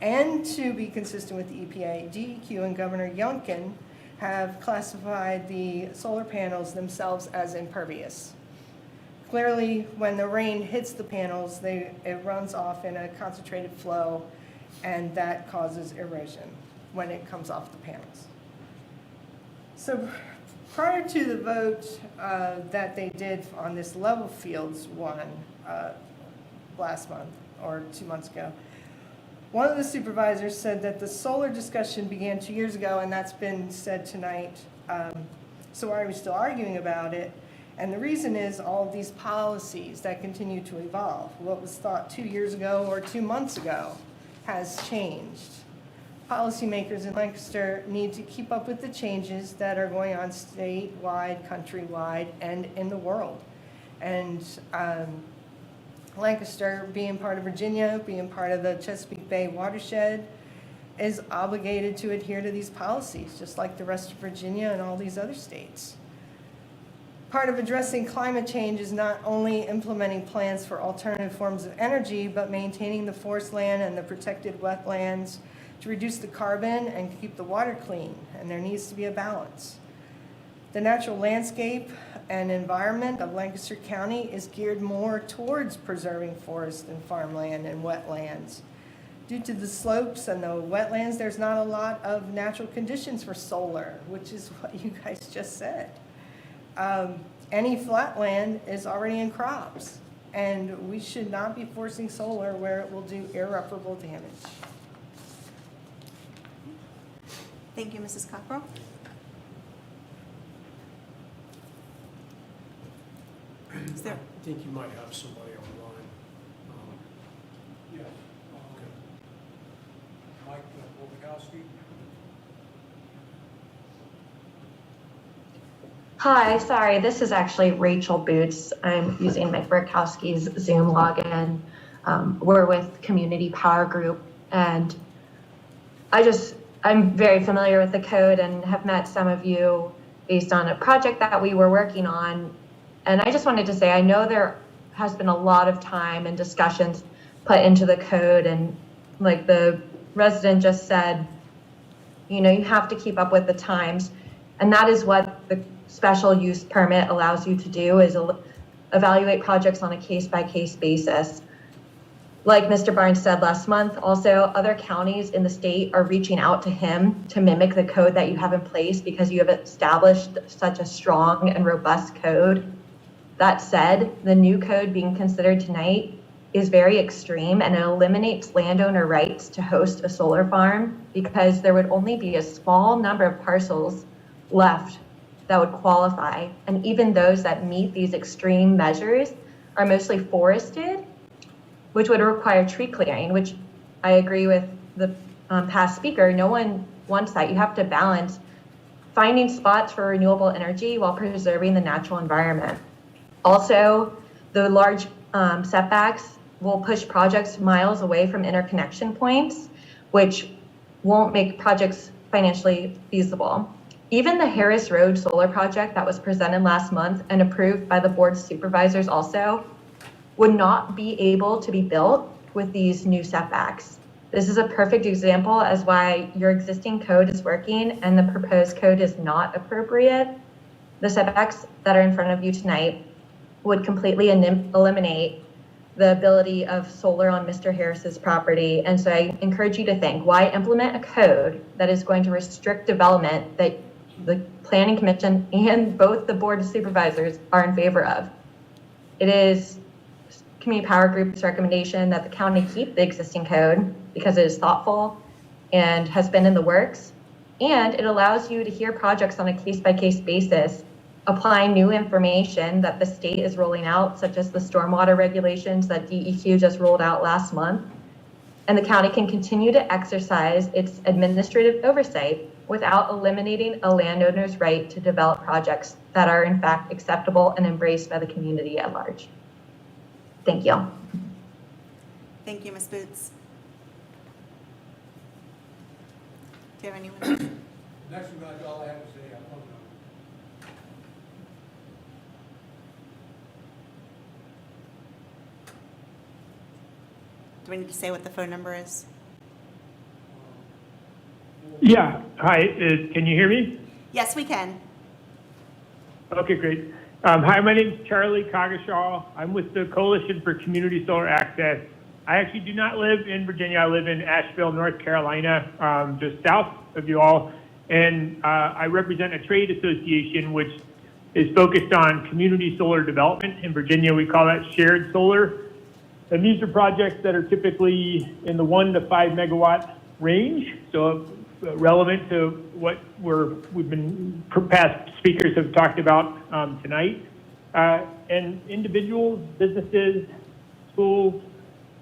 and to be consistent with the EPA, DEQ and Governor Youngkin have classified the solar panels themselves as impervious. Clearly, when the rain hits the panels, it runs off in a concentrated flow, and that causes erosion when it comes off the panels. So prior to the vote that they did on this level fields one last month or 2 months ago, one of the supervisors said that the solar discussion began 2 years ago, and that's been said tonight. So why are we still arguing about it? And the reason is all of these policies that continue to evolve. What was thought 2 years ago or 2 months ago has changed. Policymakers in Lancaster need to keep up with the changes that are going on statewide, countrywide, and in the world. And Lancaster, being part of Virginia, being part of the Chesapeake Bay watershed, is obligated to adhere to these policies, just like the rest of Virginia and all these other states. Part of addressing climate change is not only implementing plans for alternative forms of energy, but maintaining the forest land and the protected wetlands to reduce the carbon and keep the water clean, and there needs to be a balance. The natural landscape and environment of Lancaster County is geared more towards preserving forest and farmland and wetlands. Due to the slopes and the wetlands, there's not a lot of natural conditions for solar, which is what you guys just said. Any flat land is already in crops, and we should not be forcing solar where it will do irreparable damage. Thank you, Mrs. Cockrell. Is there, I think you might have somebody online. Yes. Mike Wojciechowski. Hi, sorry, this is actually Rachel Boots. I'm using Mike Burkowski's Zoom login. We're with Community Power Group, and I'm very familiar with the code and have met some of you based on a project that we were working on. And I just wanted to say, I know there has been a lot of time and discussions put into the code, and like the resident just said, you know, you have to keep up with the times, and that is what the special use permit allows you to do, is evaluate projects on a case-by-case basis. Like Mr. Barnes said last month, also other counties in the state are reaching out to him to mimic the code that you have in place because you have established such a strong and robust code. That said, the new code being considered tonight is very extreme, and it eliminates landowner rights to host a solar farm because there would only be a small number of parcels left that would qualify. And even those that meet these extreme measures are mostly forested, which would require tree clearing, which I agree with the past speaker. No one wants that. You have to balance finding spots for renewable energy while preserving the natural environment. Also, the large setbacks will push projects miles away from interconnection points, which won't make projects financially feasible. Even the Harris Road solar project that was presented last month and approved by the board of supervisors also would not be able to be built with these new setbacks. This is a perfect example as why your existing code is working and the proposed code is not appropriate. The setbacks that are in front of you tonight would completely eliminate the ability of solar on Mr. Harris's property. And so I encourage you to think, why implement a code that is going to restrict development that the Planning Commission and both the Board of Supervisors are in favor of? It is Community Power Group's recommendation that the county keep the existing code because it is thoughtful and has been in the works, and it allows you to hear projects on a case-by-case basis, applying new information that the state is rolling out, such as the stormwater regulations that DEQ just rolled out last month. And the county can continue to exercise its administrative oversight without eliminating a landowner's right to develop projects that are in fact acceptable and embraced by the community at large. Thank you. thank you, Ms. Boots. Do you have anyone else? Next one, all I have to say, phone number. Do we need to say what the phone number is? Yeah, hi, can you hear me? Yes, we can. Okay, great. Hi, my name's Charlie Coggeshall. I'm with the Coalition for Community Solar Access. I actually do not live in Virginia. I live in Asheville, North Carolina, just south of you all. And I represent a trade association which is focused on community solar development. In Virginia, we call that shared solar. And these are projects that are typically in the 1 to 5 megawatt range. So relevant to what past speakers have talked about tonight. And individuals, businesses, schools,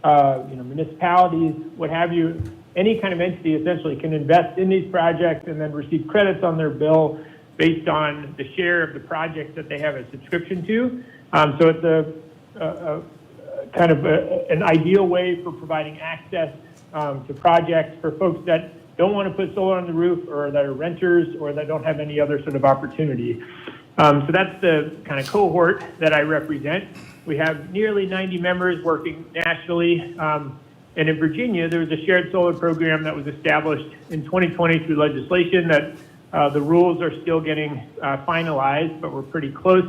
municipalities, what have you, any kind of entity essentially can invest in these projects and then receive credits on their bill based on the share of the project that they have a subscription to. So it's a kind of an ideal way for providing access to projects for folks that don't want to put solar on the roof, or that are renters, or that don't have any other sort of opportunity. So that's the kind of cohort that I represent. We have nearly 90 members working nationally. And in Virginia, there was a shared solar program that was established in 2020 through legislation that the rules are still getting finalized, but we're pretty close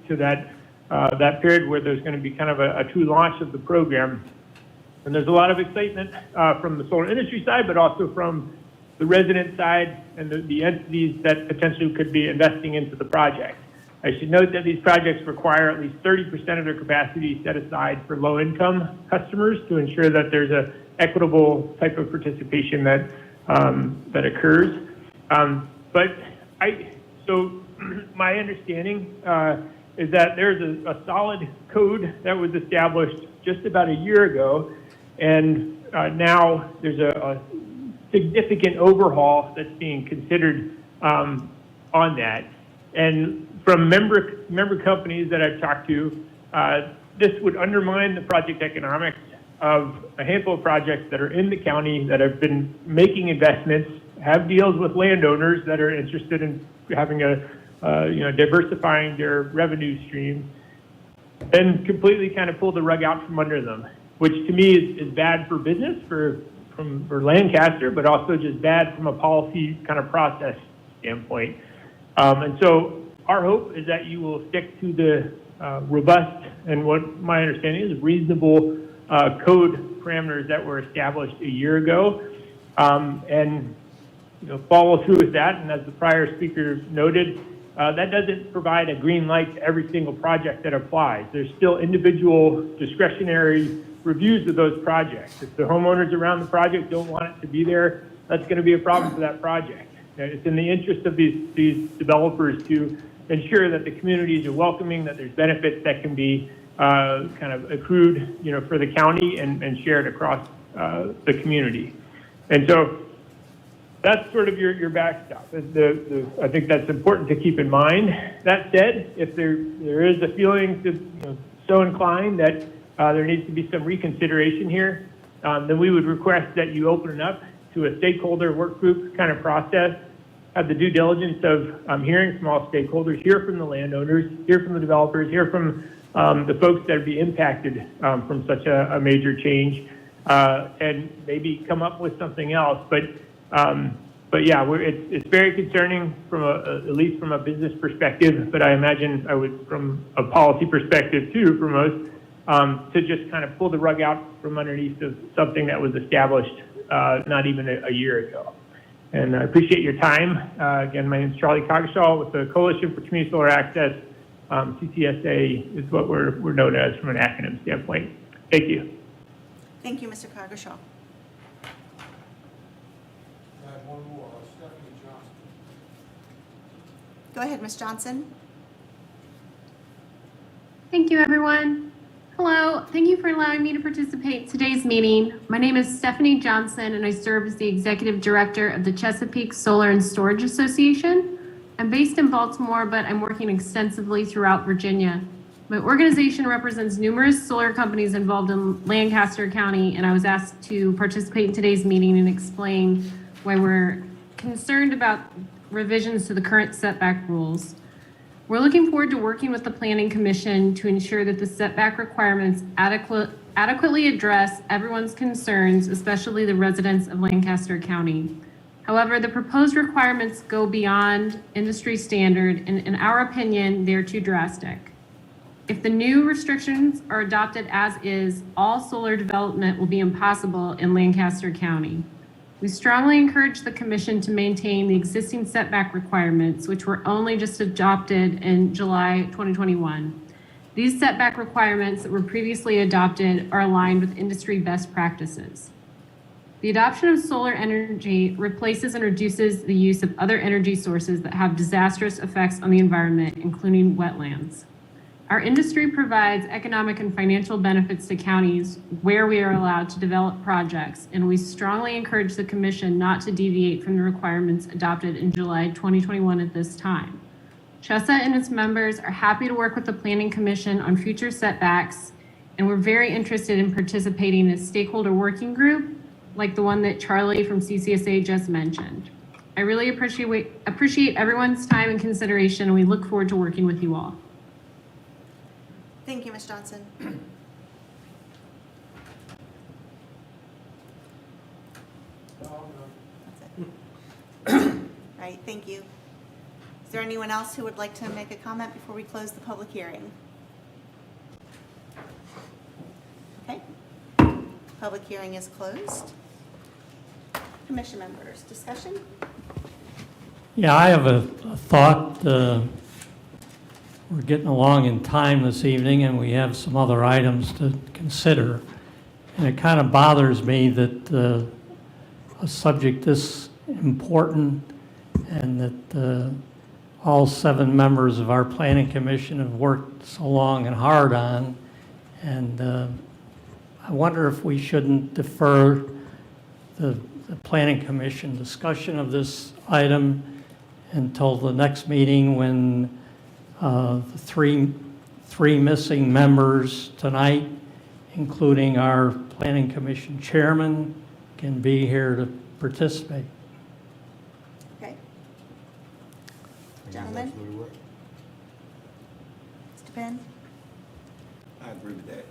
to that period where there's going to be kind of a true launch of the program. And there's a lot of excitement from the solar industry side, but also from the resident side and the entities that potentially could be investing into the project. I should note that these projects require at least 30% of their capacity set aside for low-income customers to ensure that there's an equitable type of participation that occurs. So my understanding is that there's a solid code that was established just about a year ago, and now there's a significant overhaul that's being considered on that. And from member companies that I've talked to, this would undermine the project economics of a handful of projects that are in the county that have been making investments, have deals with landowners that are interested in having diversifying their revenue streams, and completely kind of pull the rug out from under them, which to me is bad for business for Lancaster, but also just bad from a policy kind of process standpoint. And so our hope is that you will stick to the robust and what my understanding is reasonable code parameters that were established a year ago, and follow through with that. And as the prior speaker noted, that doesn't provide a green light to every single project that applies. There's still individual discretionary reviews of those projects. If the homeowners around the project don't want it to be there, that's going to be a problem for that project. It's in the interest of these developers to ensure that the communities are welcoming, that there's benefits that can be kind of accrued, for the county and shared across the community. And so that's sort of your backstop. I think that's important to keep in mind. That said, if there is a feeling to so inclined that there needs to be some reconsideration here, then we would request that you open it up to a stakeholder work group kind of process, have the due diligence of hearing from all stakeholders, hear from the landowners, hear from the developers, hear from the folks that would be impacted from such a major change, and maybe come up with something else. But yeah, it's very concerning from at least from a business perspective, but I imagine from a policy perspective too, for most, to just kind of pull the rug out from underneath of something that was established not even a year ago. And I appreciate your time. Again, my name is Charlie Coggeshall with the Coalition for Community Solar Access. CCSA is what we're known as from an acronym standpoint. Thank you. Thank you, Mr. Coggeshall. I have one more, Stephanie Johnson. Go ahead, Ms. Johnson. Thank you, everyone. Hello, thank you for allowing me to participate in today's meeting. My name is Stephanie Johnson, and I serve as the Executive Director of the Chesapeake Solar and Storage Association. I'm based in Baltimore, but I'm working extensively throughout Virginia. My organization represents numerous solar companies involved in Lancaster County, and I was asked to participate in today's meeting and explain why we're concerned about revisions to the current setback rules. We're looking forward to working with the Planning Commission to ensure that the setback requirements adequately address everyone's concerns, especially the residents of Lancaster County. However, the proposed requirements go beyond industry standard, and in our opinion, they're too drastic. If the new restrictions are adopted as is, all solar development will be impossible in Lancaster County. We strongly encourage the Commission to maintain the existing setback requirements, which were only just adopted in July 2021. These setback requirements that were previously adopted are aligned with industry best practices. The adoption of solar energy replaces and reduces the use of other energy sources that have disastrous effects on the environment, including wetlands. Our industry provides economic and financial benefits to counties where we are allowed to develop projects, and we strongly encourage the Commission not to deviate from the requirements adopted in July 2021 at this time. CHESA and its members are happy to work with the Planning Commission on future setbacks, and we're very interested in participating in a stakeholder working group like the one that Charlie from CCSA just mentioned. I really appreciate everyone's time and consideration, and we look forward to working with you all. Thank you, Ms. Johnson. That's it. All right, thank you. Is there anyone else who would like to make a comment before we close the public hearing? Okay. Public hearing is closed. Commission members, discussion? Yeah, I have a thought. We're getting along in time this evening, and we have some other items to consider. And it kind of bothers me that a subject this important and that all 7 members of our planning commission have worked so long and hard on. And I wonder if we shouldn't defer the planning commission discussion of this item until the next meeting when the three missing members tonight, including our planning commission chairman, can be here to participate. Okay. I think he's Gentlemen? absolutely right. Mr. Penn? I agree with that.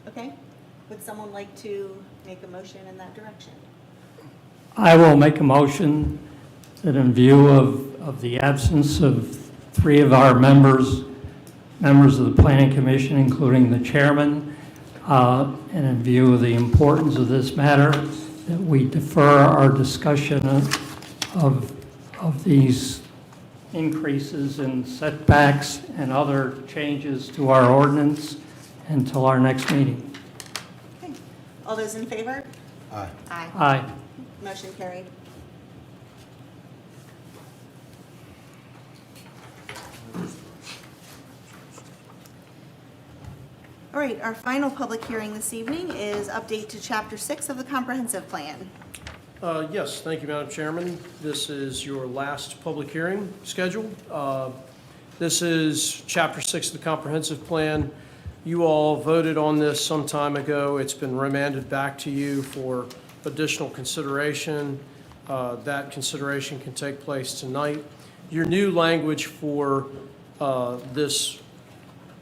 Okay. Would someone like to make a motion in that direction? I will make a motion that in view of the absence of 3 of our members of the Planning Commission, including the chairman, and in view of the importance of this matter, that we defer our discussion of these increases in setbacks and other changes to our ordinance until our next meeting. Okay. All those in favor? Aye. Aye. Aye. Motion carried. All right, our final public hearing this evening is update to Chapter 6 of the Comprehensive Plan. Yes, thank you, Madam Chairman. This is your last public hearing scheduled. This is Chapter 6 of the Comprehensive Plan. You all voted on this some time ago. It's been remanded back to you for additional consideration. That consideration can take place tonight. Your new language for this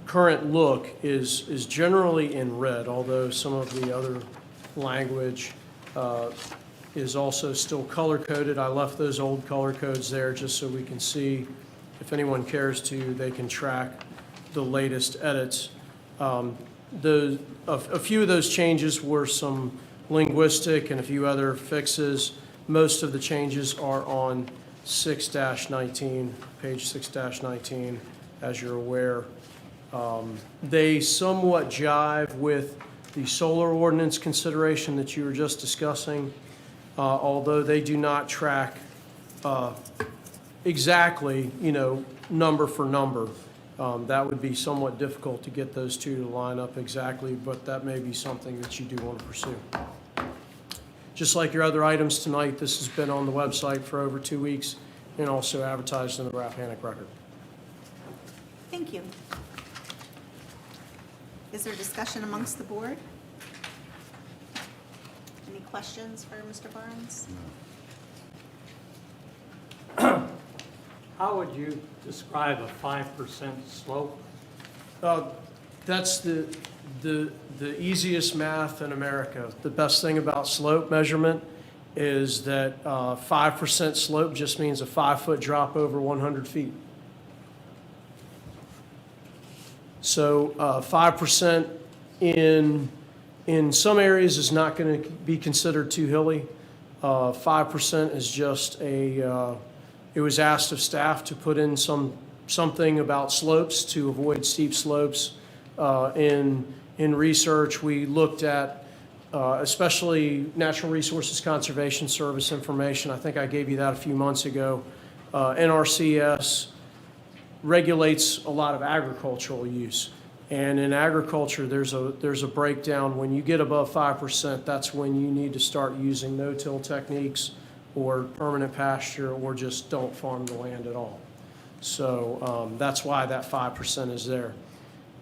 current look is generally in red, although some of the other language is also still color-coded. I left those old color codes there just so we can see, if anyone cares to, they can track the latest edits. A few of those changes were some linguistic and a few other fixes. Most of the changes are on 6-19, page 6-19, as you're aware. They somewhat jive with the solar ordinance consideration that you were just discussing, although they do not track exactly, number for number. That would be somewhat difficult to get those two to line up exactly, but that may be something that you do want to pursue. Just like your other items tonight, this has been on the website for over 2 weeks and also advertised in the Rappahannock Record. Thank you. Is there discussion amongst the board? Any questions for Mr. Barnes? How would you describe a 5% slope? That's the easiest math in America. The best thing about slope measurement is that 5% slope just means a 5-foot drop over 100 feet. So 5% in some areas is not going to be considered too hilly. 5% is just it was asked of staff to put in something about slopes to avoid steep slopes. In research, we looked at especially Natural Resources Conservation Service information. I think I gave you that a few months ago. NRCS regulates a lot of agricultural use. And in agriculture, there's a breakdown. When you get above 5%, that's when you need to start using no-till techniques or permanent pasture, or just don't farm the land at all. So that's why that 5% is there.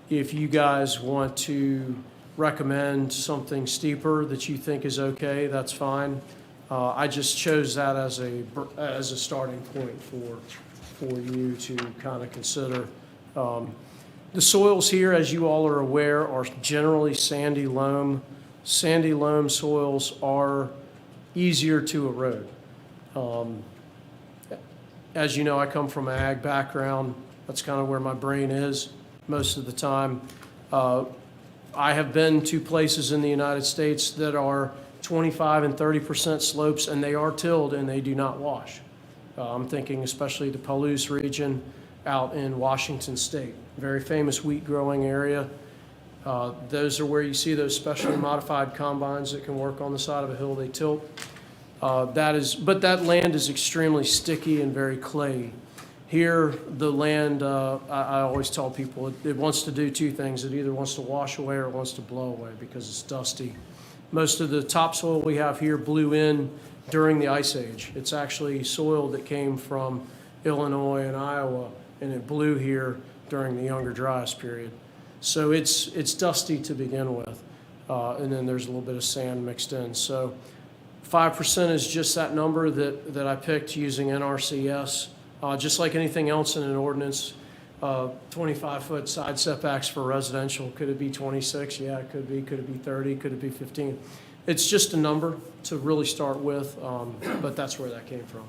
If you guys want to recommend something steeper that you think is okay, that's fine. I just chose that as a starting point for you to kind of consider. The soils here, as you all are aware, are generally sandy loam. Sandy loam soils are easier to erode. As you know, I come from an ag background. That's kind of where my brain is most of the time. I have been to places in the United States that are 25 and 30% slopes, and they are tilled and they do not wash. I'm thinking especially the Palouse region out in Washington State, very famous wheat growing area. Those are where you see those specially modified combines that can work on the side of a hill, they tilt. But that land is extremely sticky and very clayey. Here, the land, I always tell people, it wants to do two things. It either wants to wash away or it wants to blow away because it's dusty. Most of the topsoil we have here blew in during the Ice Age. It's actually soil that came from Illinois and Iowa, and it blew here during the Younger Dryas period. So it's dusty to begin with, and then there's a little bit of sand mixed in. So 5% is just that number that I picked using NRCS. Just like anything else in an ordinance, 25-foot side setbacks for residential. Could it be 26? Yeah, it could be. Could it be 30? Could it be 15? It's just a number to really start with, but that's where that came from.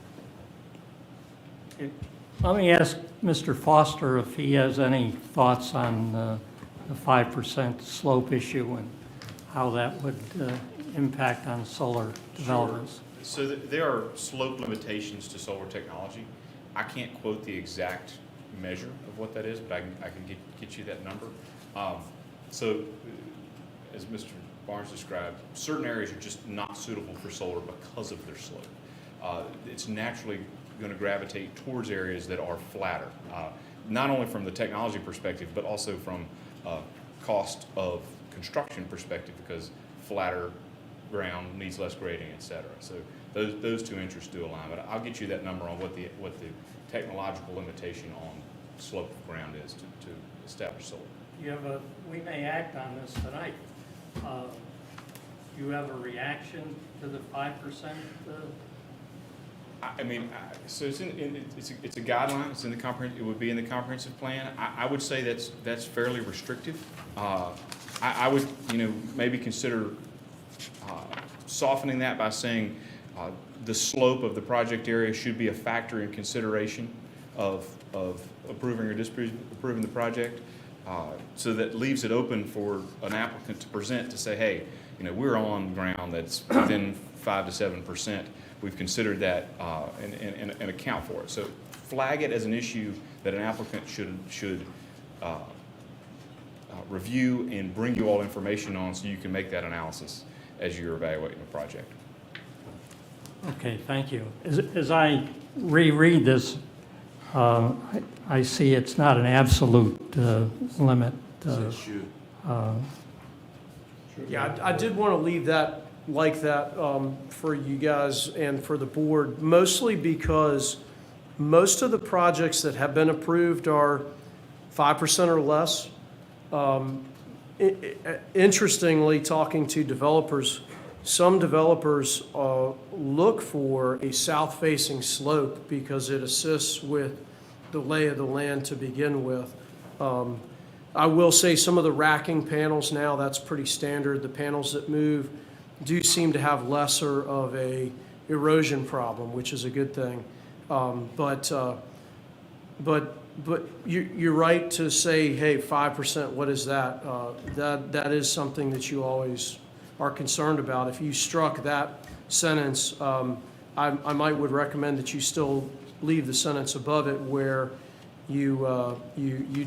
Let me ask Mr. Foster if he has any thoughts on the 5% slope issue and how that would impact on solar developments. So there are slope limitations to solar technology. I can't quote the exact measure of what that is, but I can get you that number. So as Mr. Barnes described, certain areas are just not suitable for solar because of their slope. It's naturally going to gravitate towards areas that are flatter, not only from the technology perspective, but also from cost of construction perspective, because flatter ground needs less grading, et cetera. So those two interests do align. But I'll get you that number on what the technological limitation on slope of ground is to establish solar. We may act on this tonight. You have a reaction to the 5%? I mean, so it's a guideline. It's in the it would be in the comprehensive plan. I would say that's fairly restrictive. I would maybe consider softening that by saying the slope of the project area should be a factor in consideration of approving or disapproving the project. So that leaves it open for an applicant to present to say, hey, we're on ground that's within 5 to 7%. We've considered that and account for it. So flag it as an issue that an applicant should review and bring you all information on, so you can make that analysis as you're evaluating the project. Okay, thank you. As I reread this, I see it's not an absolute limit. Yeah, I did want to leave that like that for you guys and for the board, mostly because most of the projects that have been approved are 5% or less. Interestingly, talking to developers, some developers look for a south-facing slope because it assists with the lay of the land to begin with. I will say some of the racking panels now, that's pretty standard. The panels that move do seem to have lesser of a erosion problem, which is a good thing. But you're right to say, hey, 5%, what is that? That is something that you always are concerned about. If you struck that sentence, I would recommend that you still leave the sentence above it where you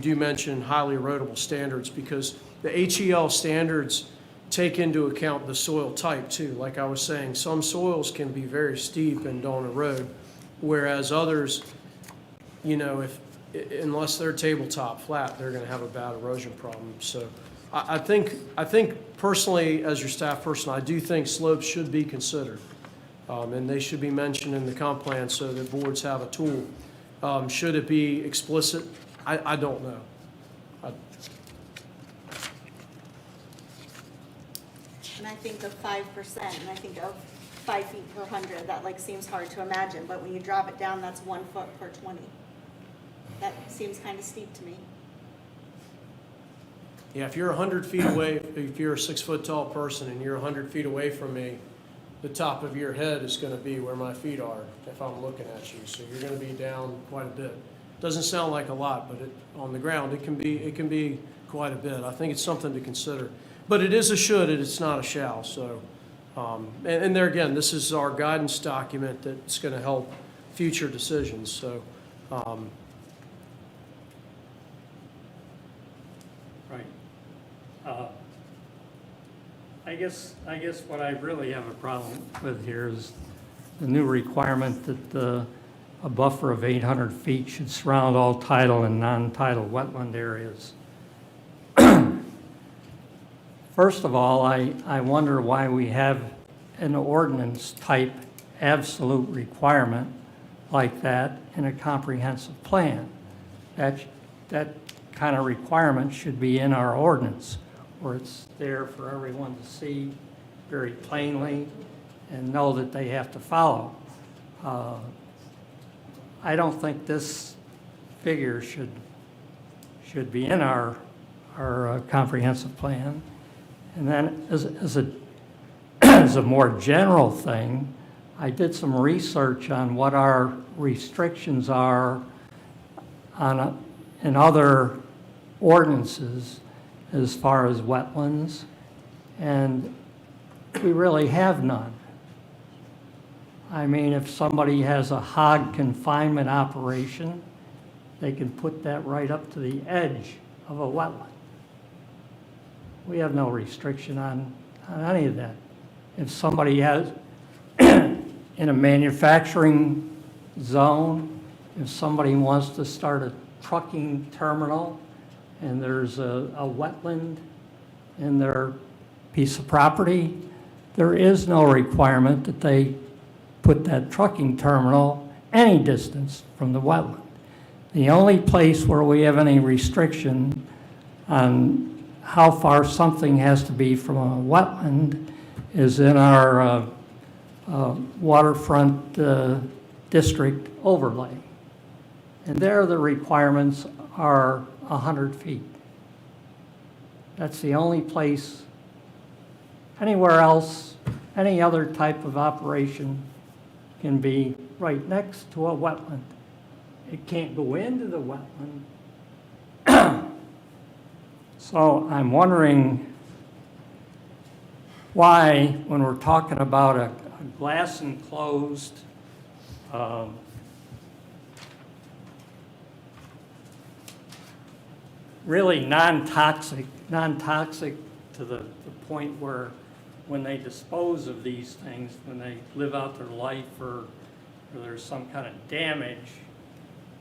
do mention highly erodible standards, because the HEL standards take into account the soil type too. Like I was saying, some soils can be very steep and don't erode, whereas others, unless they're tabletop flat, they're gonna have a bad erosion problem. So I think personally, as your staff person, I do think slopes should be considered. And they should be mentioned in the comp plan so that boards have a tool. Should it be explicit? I don't know. And I think of 5%, and I think of 5 feet per 100, that like seems hard to imagine, but when you drop it down, that's 1 foot per 20. That seems kind of steep to me. Yeah, if you're 100 feet away, if you're a 6-foot tall person and you're 100 feet away from me, the top of your head is going to be where my feet are if I'm looking at you. So you're going to be down quite a bit. Doesn't sound like a lot, but on the ground, it can be quite a bit. I think it's something to consider. But it is a should, and it's not a shall. So, and there again, this is our guidance document that's going to help future decisions. So, Right. I guess what I really have a problem with here is the new requirement that a buffer of 800 feet should surround all tidal and non-tidal wetland areas. First of all, I wonder why we have an ordinance type absolute requirement like that in a comprehensive plan. That kind of requirement should be in our ordinance, where it's there for everyone to see very plainly and know that they have to follow. I don't think this figure should be in our comprehensive plan. And then as a more general thing, I did some research on what our restrictions are in other ordinances as far as wetlands, and we really have none. I mean, if somebody has a hog confinement operation, they can put that right up to the edge of a wetland. We have no restriction on any of that. If somebody has, in a manufacturing zone, if somebody wants to start a trucking terminal and there's a wetland in their piece of property, there is no requirement that they put that trucking terminal any distance from the wetland. The only place where we have any restriction on how far something has to be from a wetland is in our waterfront district overlay. And there the requirements are 100 feet. That's the only place. Anywhere else, any other type of operation can be right next to a wetland. It can't go into the wetland. So I'm wondering why, when we're talking about a glass enclosed really non-toxic to the point where when they dispose of these things, when they live out their life or there's some kind of damage,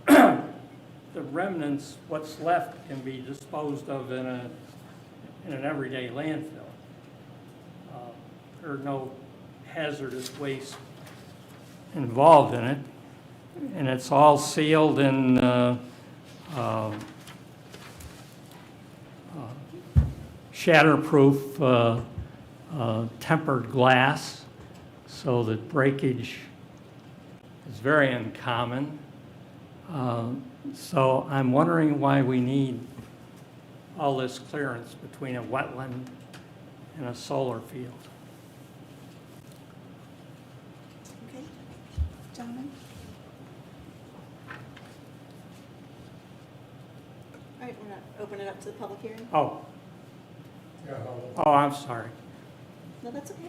the remnants, what's left, can be disposed of in an everyday landfill. There are no hazardous waste involved in it, and it's all sealed in shatterproof tempered glass, so that breakage is very uncommon. So I'm wondering why we need all this clearance between a wetland and a solar field. Okay, gentlemen? All right, we're gonna open it up to the public hearing. Oh, I'm sorry. No, that's okay.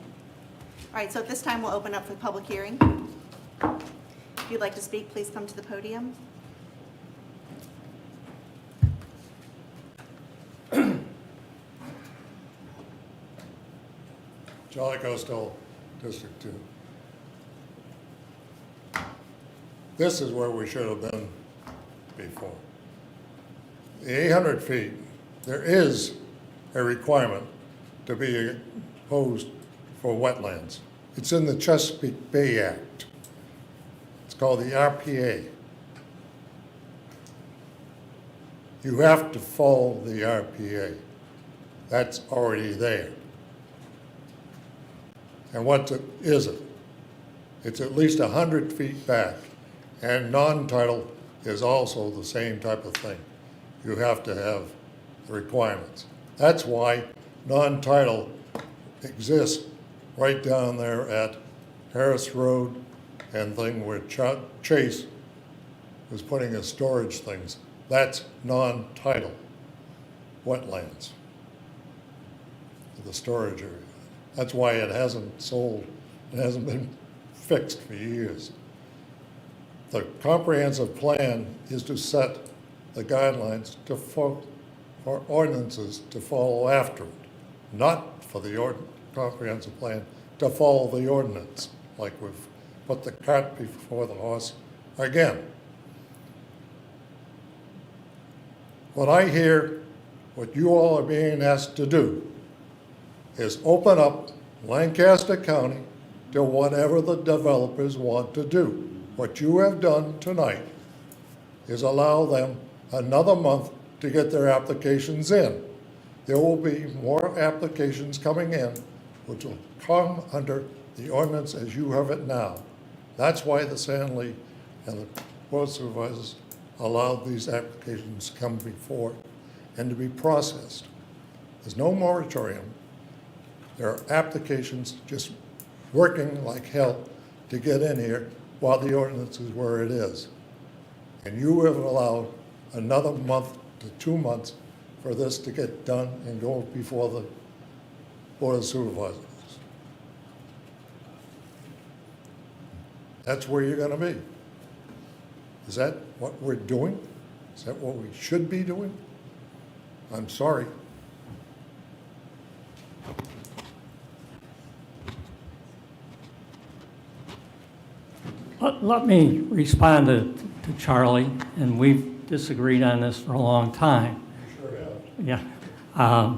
All right, so at this time, we'll open up for the public hearing. If you'd like to speak, please come to the podium. Charlie Coastal, District 2. This is where we should have been before. the 800 feet, there is a requirement to be imposed for wetlands. It's in the Chesapeake Bay Act. It's called the RPA. You have to follow the RPA. That's already there. And what is it? It's at least 100 feet back. And non-tidal is also the same type of thing. You have to have the requirements. That's why non-tidal exists right down there at Harris Road and thing where Chase was putting his storage things. That's non-tidal wetlands, the storage area. That's why it hasn't sold, it hasn't been fixed for years. The comprehensive plan is to set the guidelines for ordinances to follow after it, not for the comprehensive plan to follow the ordinance, like we've put the cart before the horse again. What I hear, what you all are being asked to do is open up Lancaster County to whatever the developers want to do. What you have done tonight is allow them another month to get their applications in. There will be more applications coming in, which will come under the ordinance as you have it now. That's why the Sandley and the Board of Supervisors allowed these applications to come before and to be processed. There's no moratorium. There are applications just working like hell to get in here while the ordinance is where it is. And you have allowed another month to 2 months for this to get done and go before the Board of Supervisors. That's where you're gonna be. Is that what we're doing? Is that what we should be doing? I'm sorry. Let me respond to Charlie, and we've disagreed on this for a long time. You sure have. Yeah.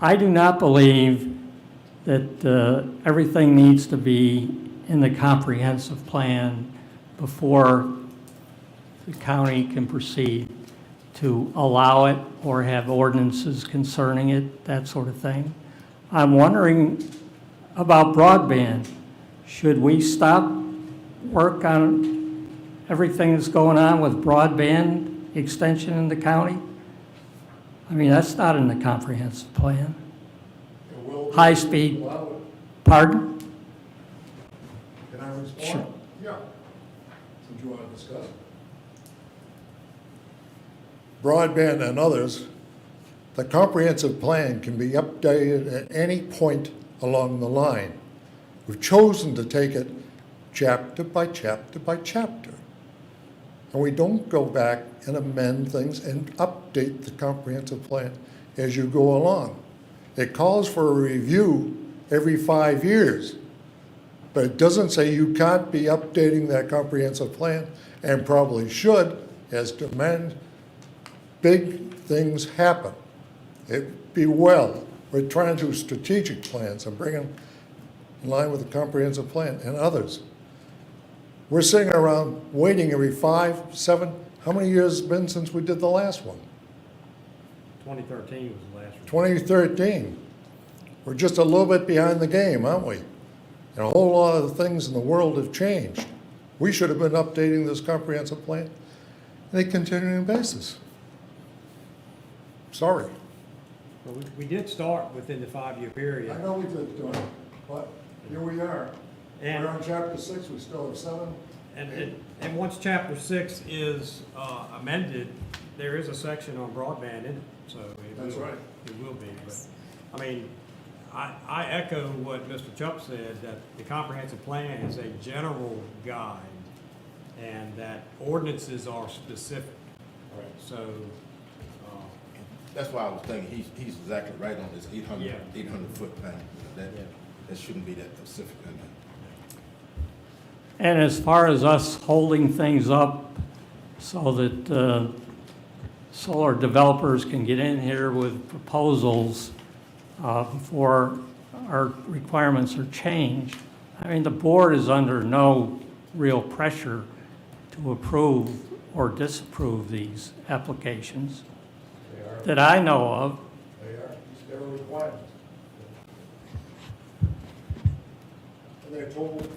I do not believe that everything needs to be in the comprehensive plan before the county can proceed to allow it or have ordinances concerning it, that sort of thing. I'm wondering about broadband. Should we stop work on everything that's going on with broadband extension in the county? I mean, that's not in the comprehensive plan. High speed, pardon? Can I respond? Sure. Yeah. Would you want to discuss? Broadband and others, the comprehensive plan can be updated at any point along the line. We've chosen to take it chapter by chapter by chapter. And we don't go back and amend things and update the comprehensive plan as you go along. It calls for a review every 5 years, but it doesn't say you can't be updating that comprehensive plan, and probably should, as demand big things happen. It be well. We're trying to do strategic plans and bring them in line with the comprehensive plan and others. We're sitting around waiting every 5, 7, how many years has it been since we did the last one? 2013 was the last one. 2013. We're just a little bit behind the game, aren't we? And a whole lot of the things in the world have changed. We should have been updating this comprehensive plan on a continuing basis. Sorry. Well, we did start within the 5-year period. I know we did, Tony, but here we are. And- We're on chapter 6, we still have 7. And once chapter 6 is amended, there is a section on broadband in it, so it That's will, right. it will be. But, I mean, I echo what Mr. Chuck said, that the comprehensive plan is a general guide, and that ordinances are specific. Right. So, That's why I was thinking, he's exactly right on this 800, Yeah. 800-foot thing. Yeah. That shouldn't be that specific in there. And as far as us holding things up so that solar developers can get in here with proposals before our requirements are changed. I mean, the board is under no real pressure to approve or disapprove these applications that I know of. They are, it's their requirements. And they're told,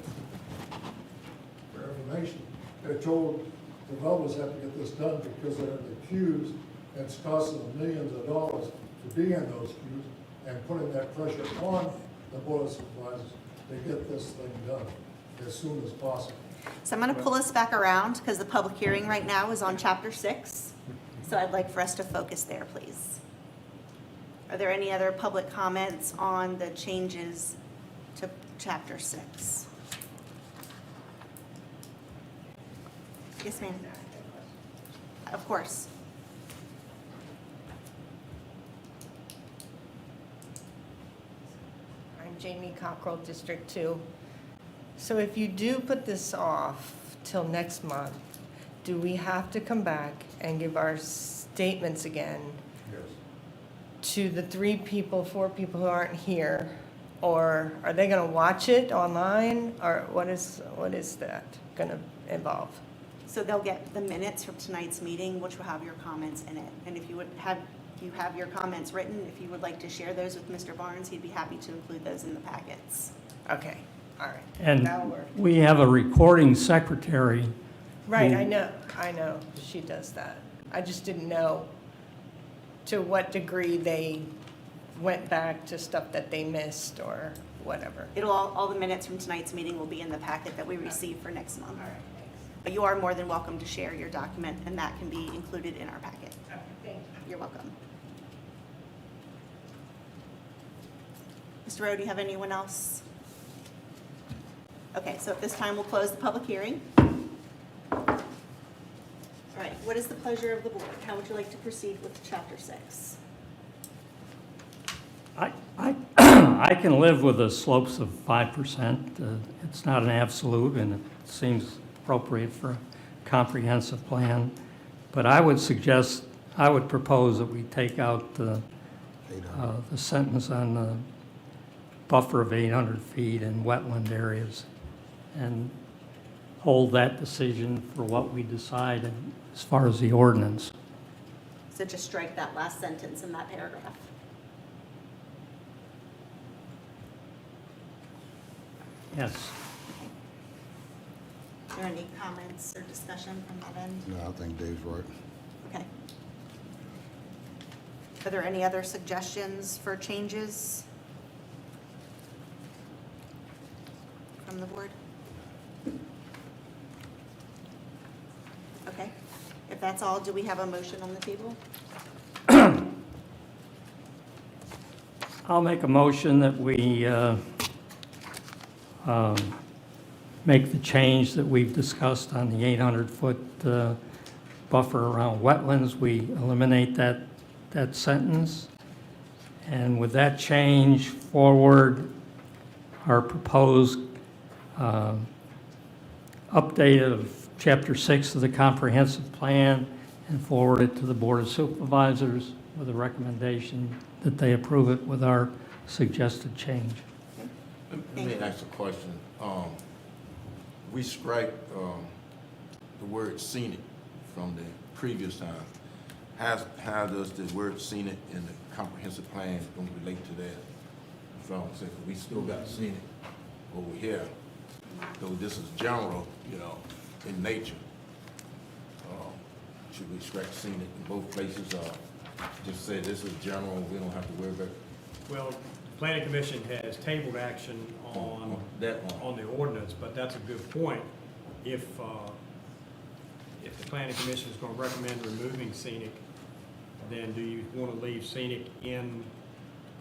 for information, they're told developers have to get this done because they're in the queues, and it's costing them millions of dollars to be in those queues, and putting that pressure on the board of supervisors to get this thing done as soon as possible. So I'm going to pull us back around because the public hearing right now is on Chapter 6. So I'd like for us to focus there, please. Are there any other public comments on the changes to Chapter 6? Yes, ma'am. Of course. I'm Jamie Cockrell, District 2. So if you do put this off till next month, do we have to come back and give our statements again Yes. to the 3 people, 4 people who aren't here? Or are they going to watch it online, or what is that going to involve? So they'll get the minutes from tonight's meeting, which will have your comments in it. And if you have your comments written, if you would like to share those with Mr. Barnes, he'd be happy to include those in the packets. Okay, all right. And That'll work. we have a recording secretary. Right, who- I know, she does that. I just didn't know to what degree they went back to stuff that they missed or whatever. All the minutes from tonight's meeting will be in the packet that we receive for next month. But you are more than welcome to share your document, and that can be included in our packet. Thank you. You're welcome. Mr. Rowe, do you have anyone else? Okay, so at this time, we'll close the public hearing. All right, what is the pleasure of the board? How would you like to proceed with Chapter 6? I can live with the slopes of 5%. It's not an absolute, and it seems appropriate for a comprehensive plan. But I would propose that we take out the sentence on the buffer of 800 feet in wetland areas and hold that decision for what we decide as far as the ordinance. So just strike that last sentence in that paragraph. Yes. Are there any comments or discussion from that end? No, I think Dave's right. Okay. Are there any other suggestions for changes from the board? Okay. If that's all, do we have a motion on the table? I'll make a motion that we make the change that we've discussed on the 800-foot buffer around wetlands. We eliminate that sentence. And with that change forward, our proposed update of Chapter 6 of the comprehensive plan and forward it to the Board of Supervisors with a recommendation that they approve it with our suggested change. Let me ask a question. We strike the word scenic from the previous time. How does the word scenic in the comprehensive plan going to relate to that? From, say, we still got scenic over here, though this is general, in nature. Should we strike scenic in both places, or just say this is general, we don't have to worry about it? Well, the planning commission has tabled action on the ordinance, but that's a good point. If the planning commission is going to recommend removing scenic, then do you want to leave scenic in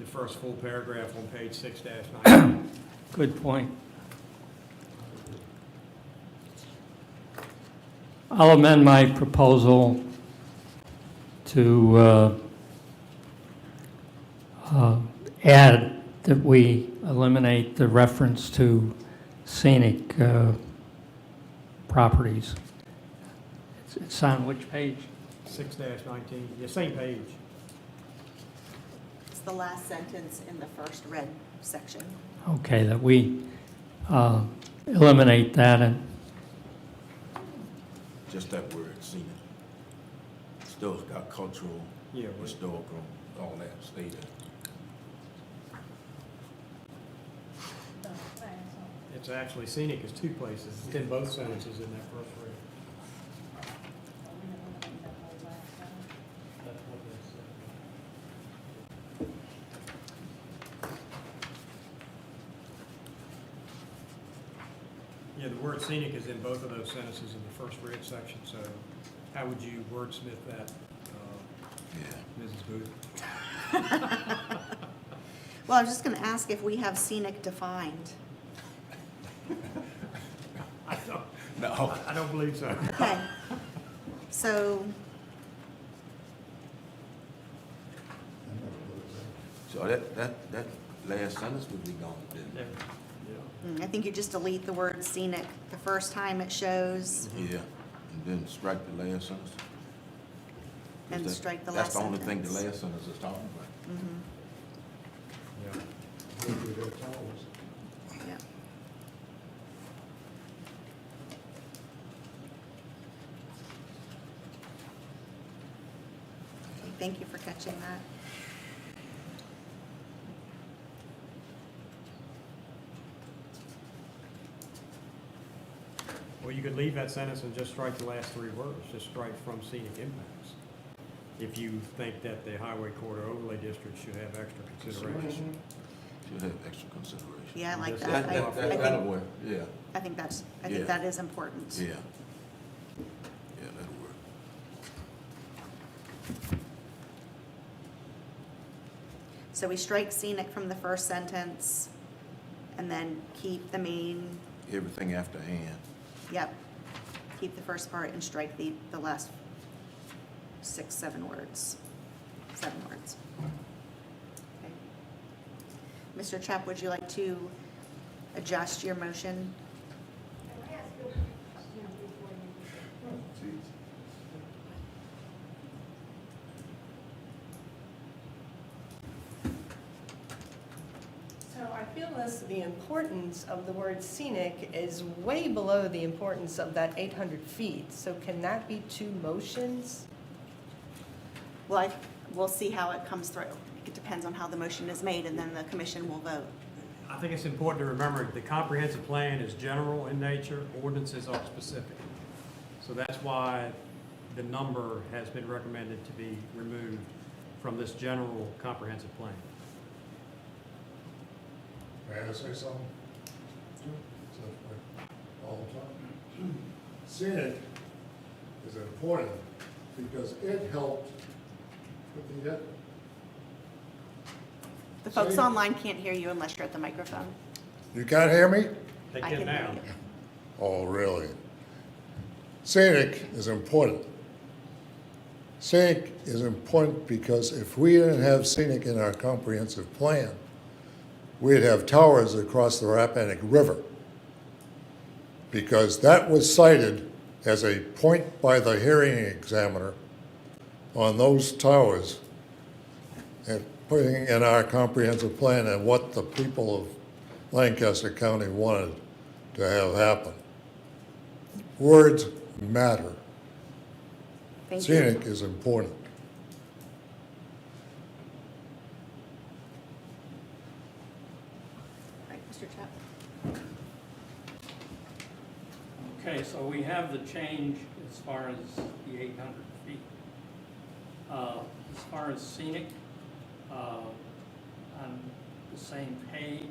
the first full paragraph on page 6-9? Good point. I'll amend my proposal to add that we eliminate the reference to scenic properties. It's on which page? 6-19, yeah, same page. It's the last sentence in the first red section. Okay, that we eliminate that and, Just that word, scenic. Still got cultural, Yeah, we- historical, all that, stay there. It's actually scenic is two places. It's in both sentences in that first read. That's what they said. Yeah, the word scenic is in both of those sentences in the first read section, so how would you wordsmith that, Mrs. Booth? Well, I was just going to ask if we have scenic defined. No. I don't believe so. Okay. So, So that last sentence would be gone, then. I think you just delete the word scenic the first time it shows, Yeah, and then strike the last sentence. 'Cause and that- strike the last That's the only sentence. thing the last sentence is talking about. Mhm. Yeah. Okay, thank you for catching that. Well, you could leave that sentence and just strike the last three words, just strike from scenic impacts. If you think that the highway corridor overlay district should have extra consideration. Should have extra consideration. Yeah, I like Just that. That'll work, yeah, I think Yeah. that is important. yeah. Yeah, that'll work. So we strike scenic from the first sentence, and then keep the main, Everything after and. yep, keep the first part and strike the last 6, 7 words. 7 words. Okay. Mr. Chapp, would you like to adjust your motion? So I feel as the importance of the word scenic is way below the importance of that 800 feet. So can that be 2 motions? Well, we'll see how it comes through. It depends on how the motion is made, and then the commission will vote. I think it's important to remember the comprehensive plan is general in nature, ordinances are specific. So that's why the number has been recommended to be removed from this general comprehensive plan. May I say something? All the time. Scenic is important because it helped with the, The folks See? online can't hear you unless you're at the microphone. you can't hear me? They I can can now. hear you. Oh, really? Scenic is important. Scenic is important because if we didn't have scenic in our comprehensive plan, we'd have towers across the Rappahannock River. Because that was cited as a point by the hearing examiner on those towers and putting in our comprehensive plan and what the people of Lancaster County wanted to have happen. Words matter. Thank you. Scenic is important. Right, Mr. Chapp. okay, so we have the change as far as the 800 feet. As far as scenic, on the same page,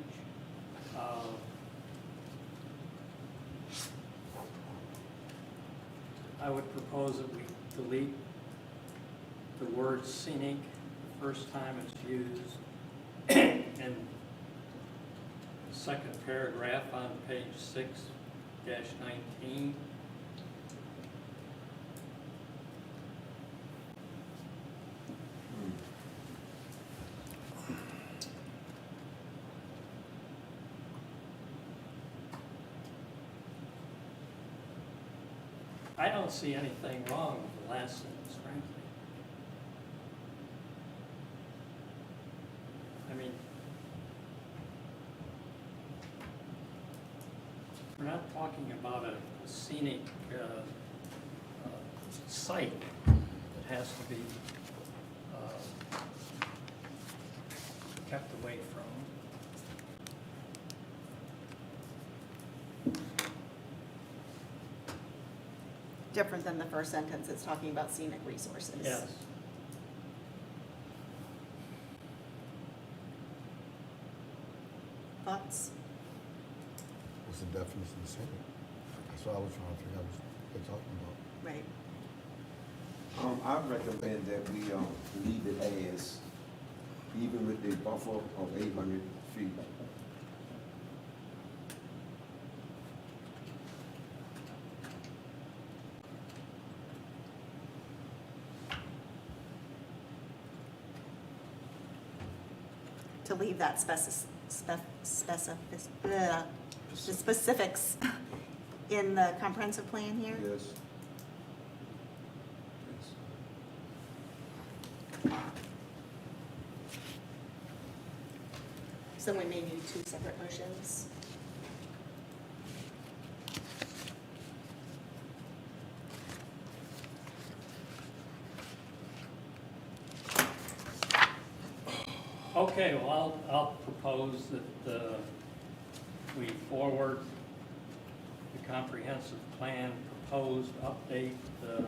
I would propose that we delete the word scenic the first time it's used in the second paragraph on page 6-19. I don't see anything wrong with the last sentence, frankly. not talking about a scenic site that has to be kept away from. Different than the first sentence, it's talking about scenic resources. Yes. Thoughts? What's the definition of scenic? That's what I was trying to figure out what they're talking about. Right. I recommend that we, leave it as, even with the buffer of 800 feet. To leave that the specifics in the comprehensive plan here? Yes. So we may need two separate motions. Okay, well, I'll propose that we forward the comprehensive plan proposed update to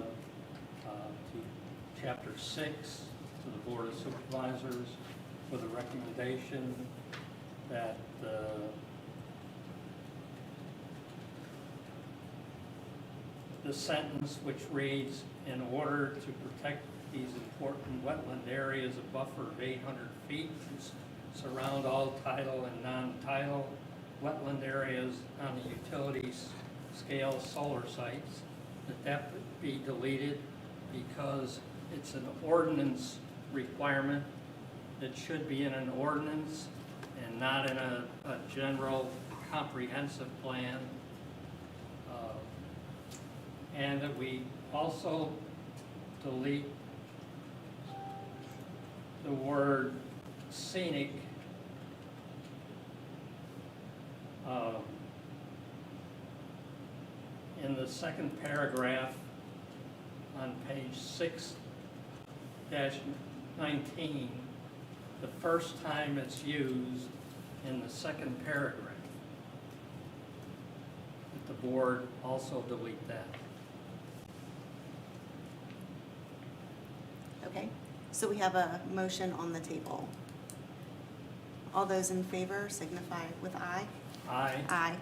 Chapter 6 to the Board of Supervisors with a recommendation that the sentence which reads, "In order to protect these important wetland areas, a buffer of 800 feet surround all tidal and non-tidal wetland areas on the utilities scale solar sites," that would be deleted because it's an ordinance requirement that should be in an ordinance and not in a general comprehensive plan. And that we also delete the word scenic in the second paragraph on page 6-19, the first time it's used in the second paragraph. That the board also delete that. Okay, so we have a motion on the table. All those in favor signify with aye. Aye. Aye.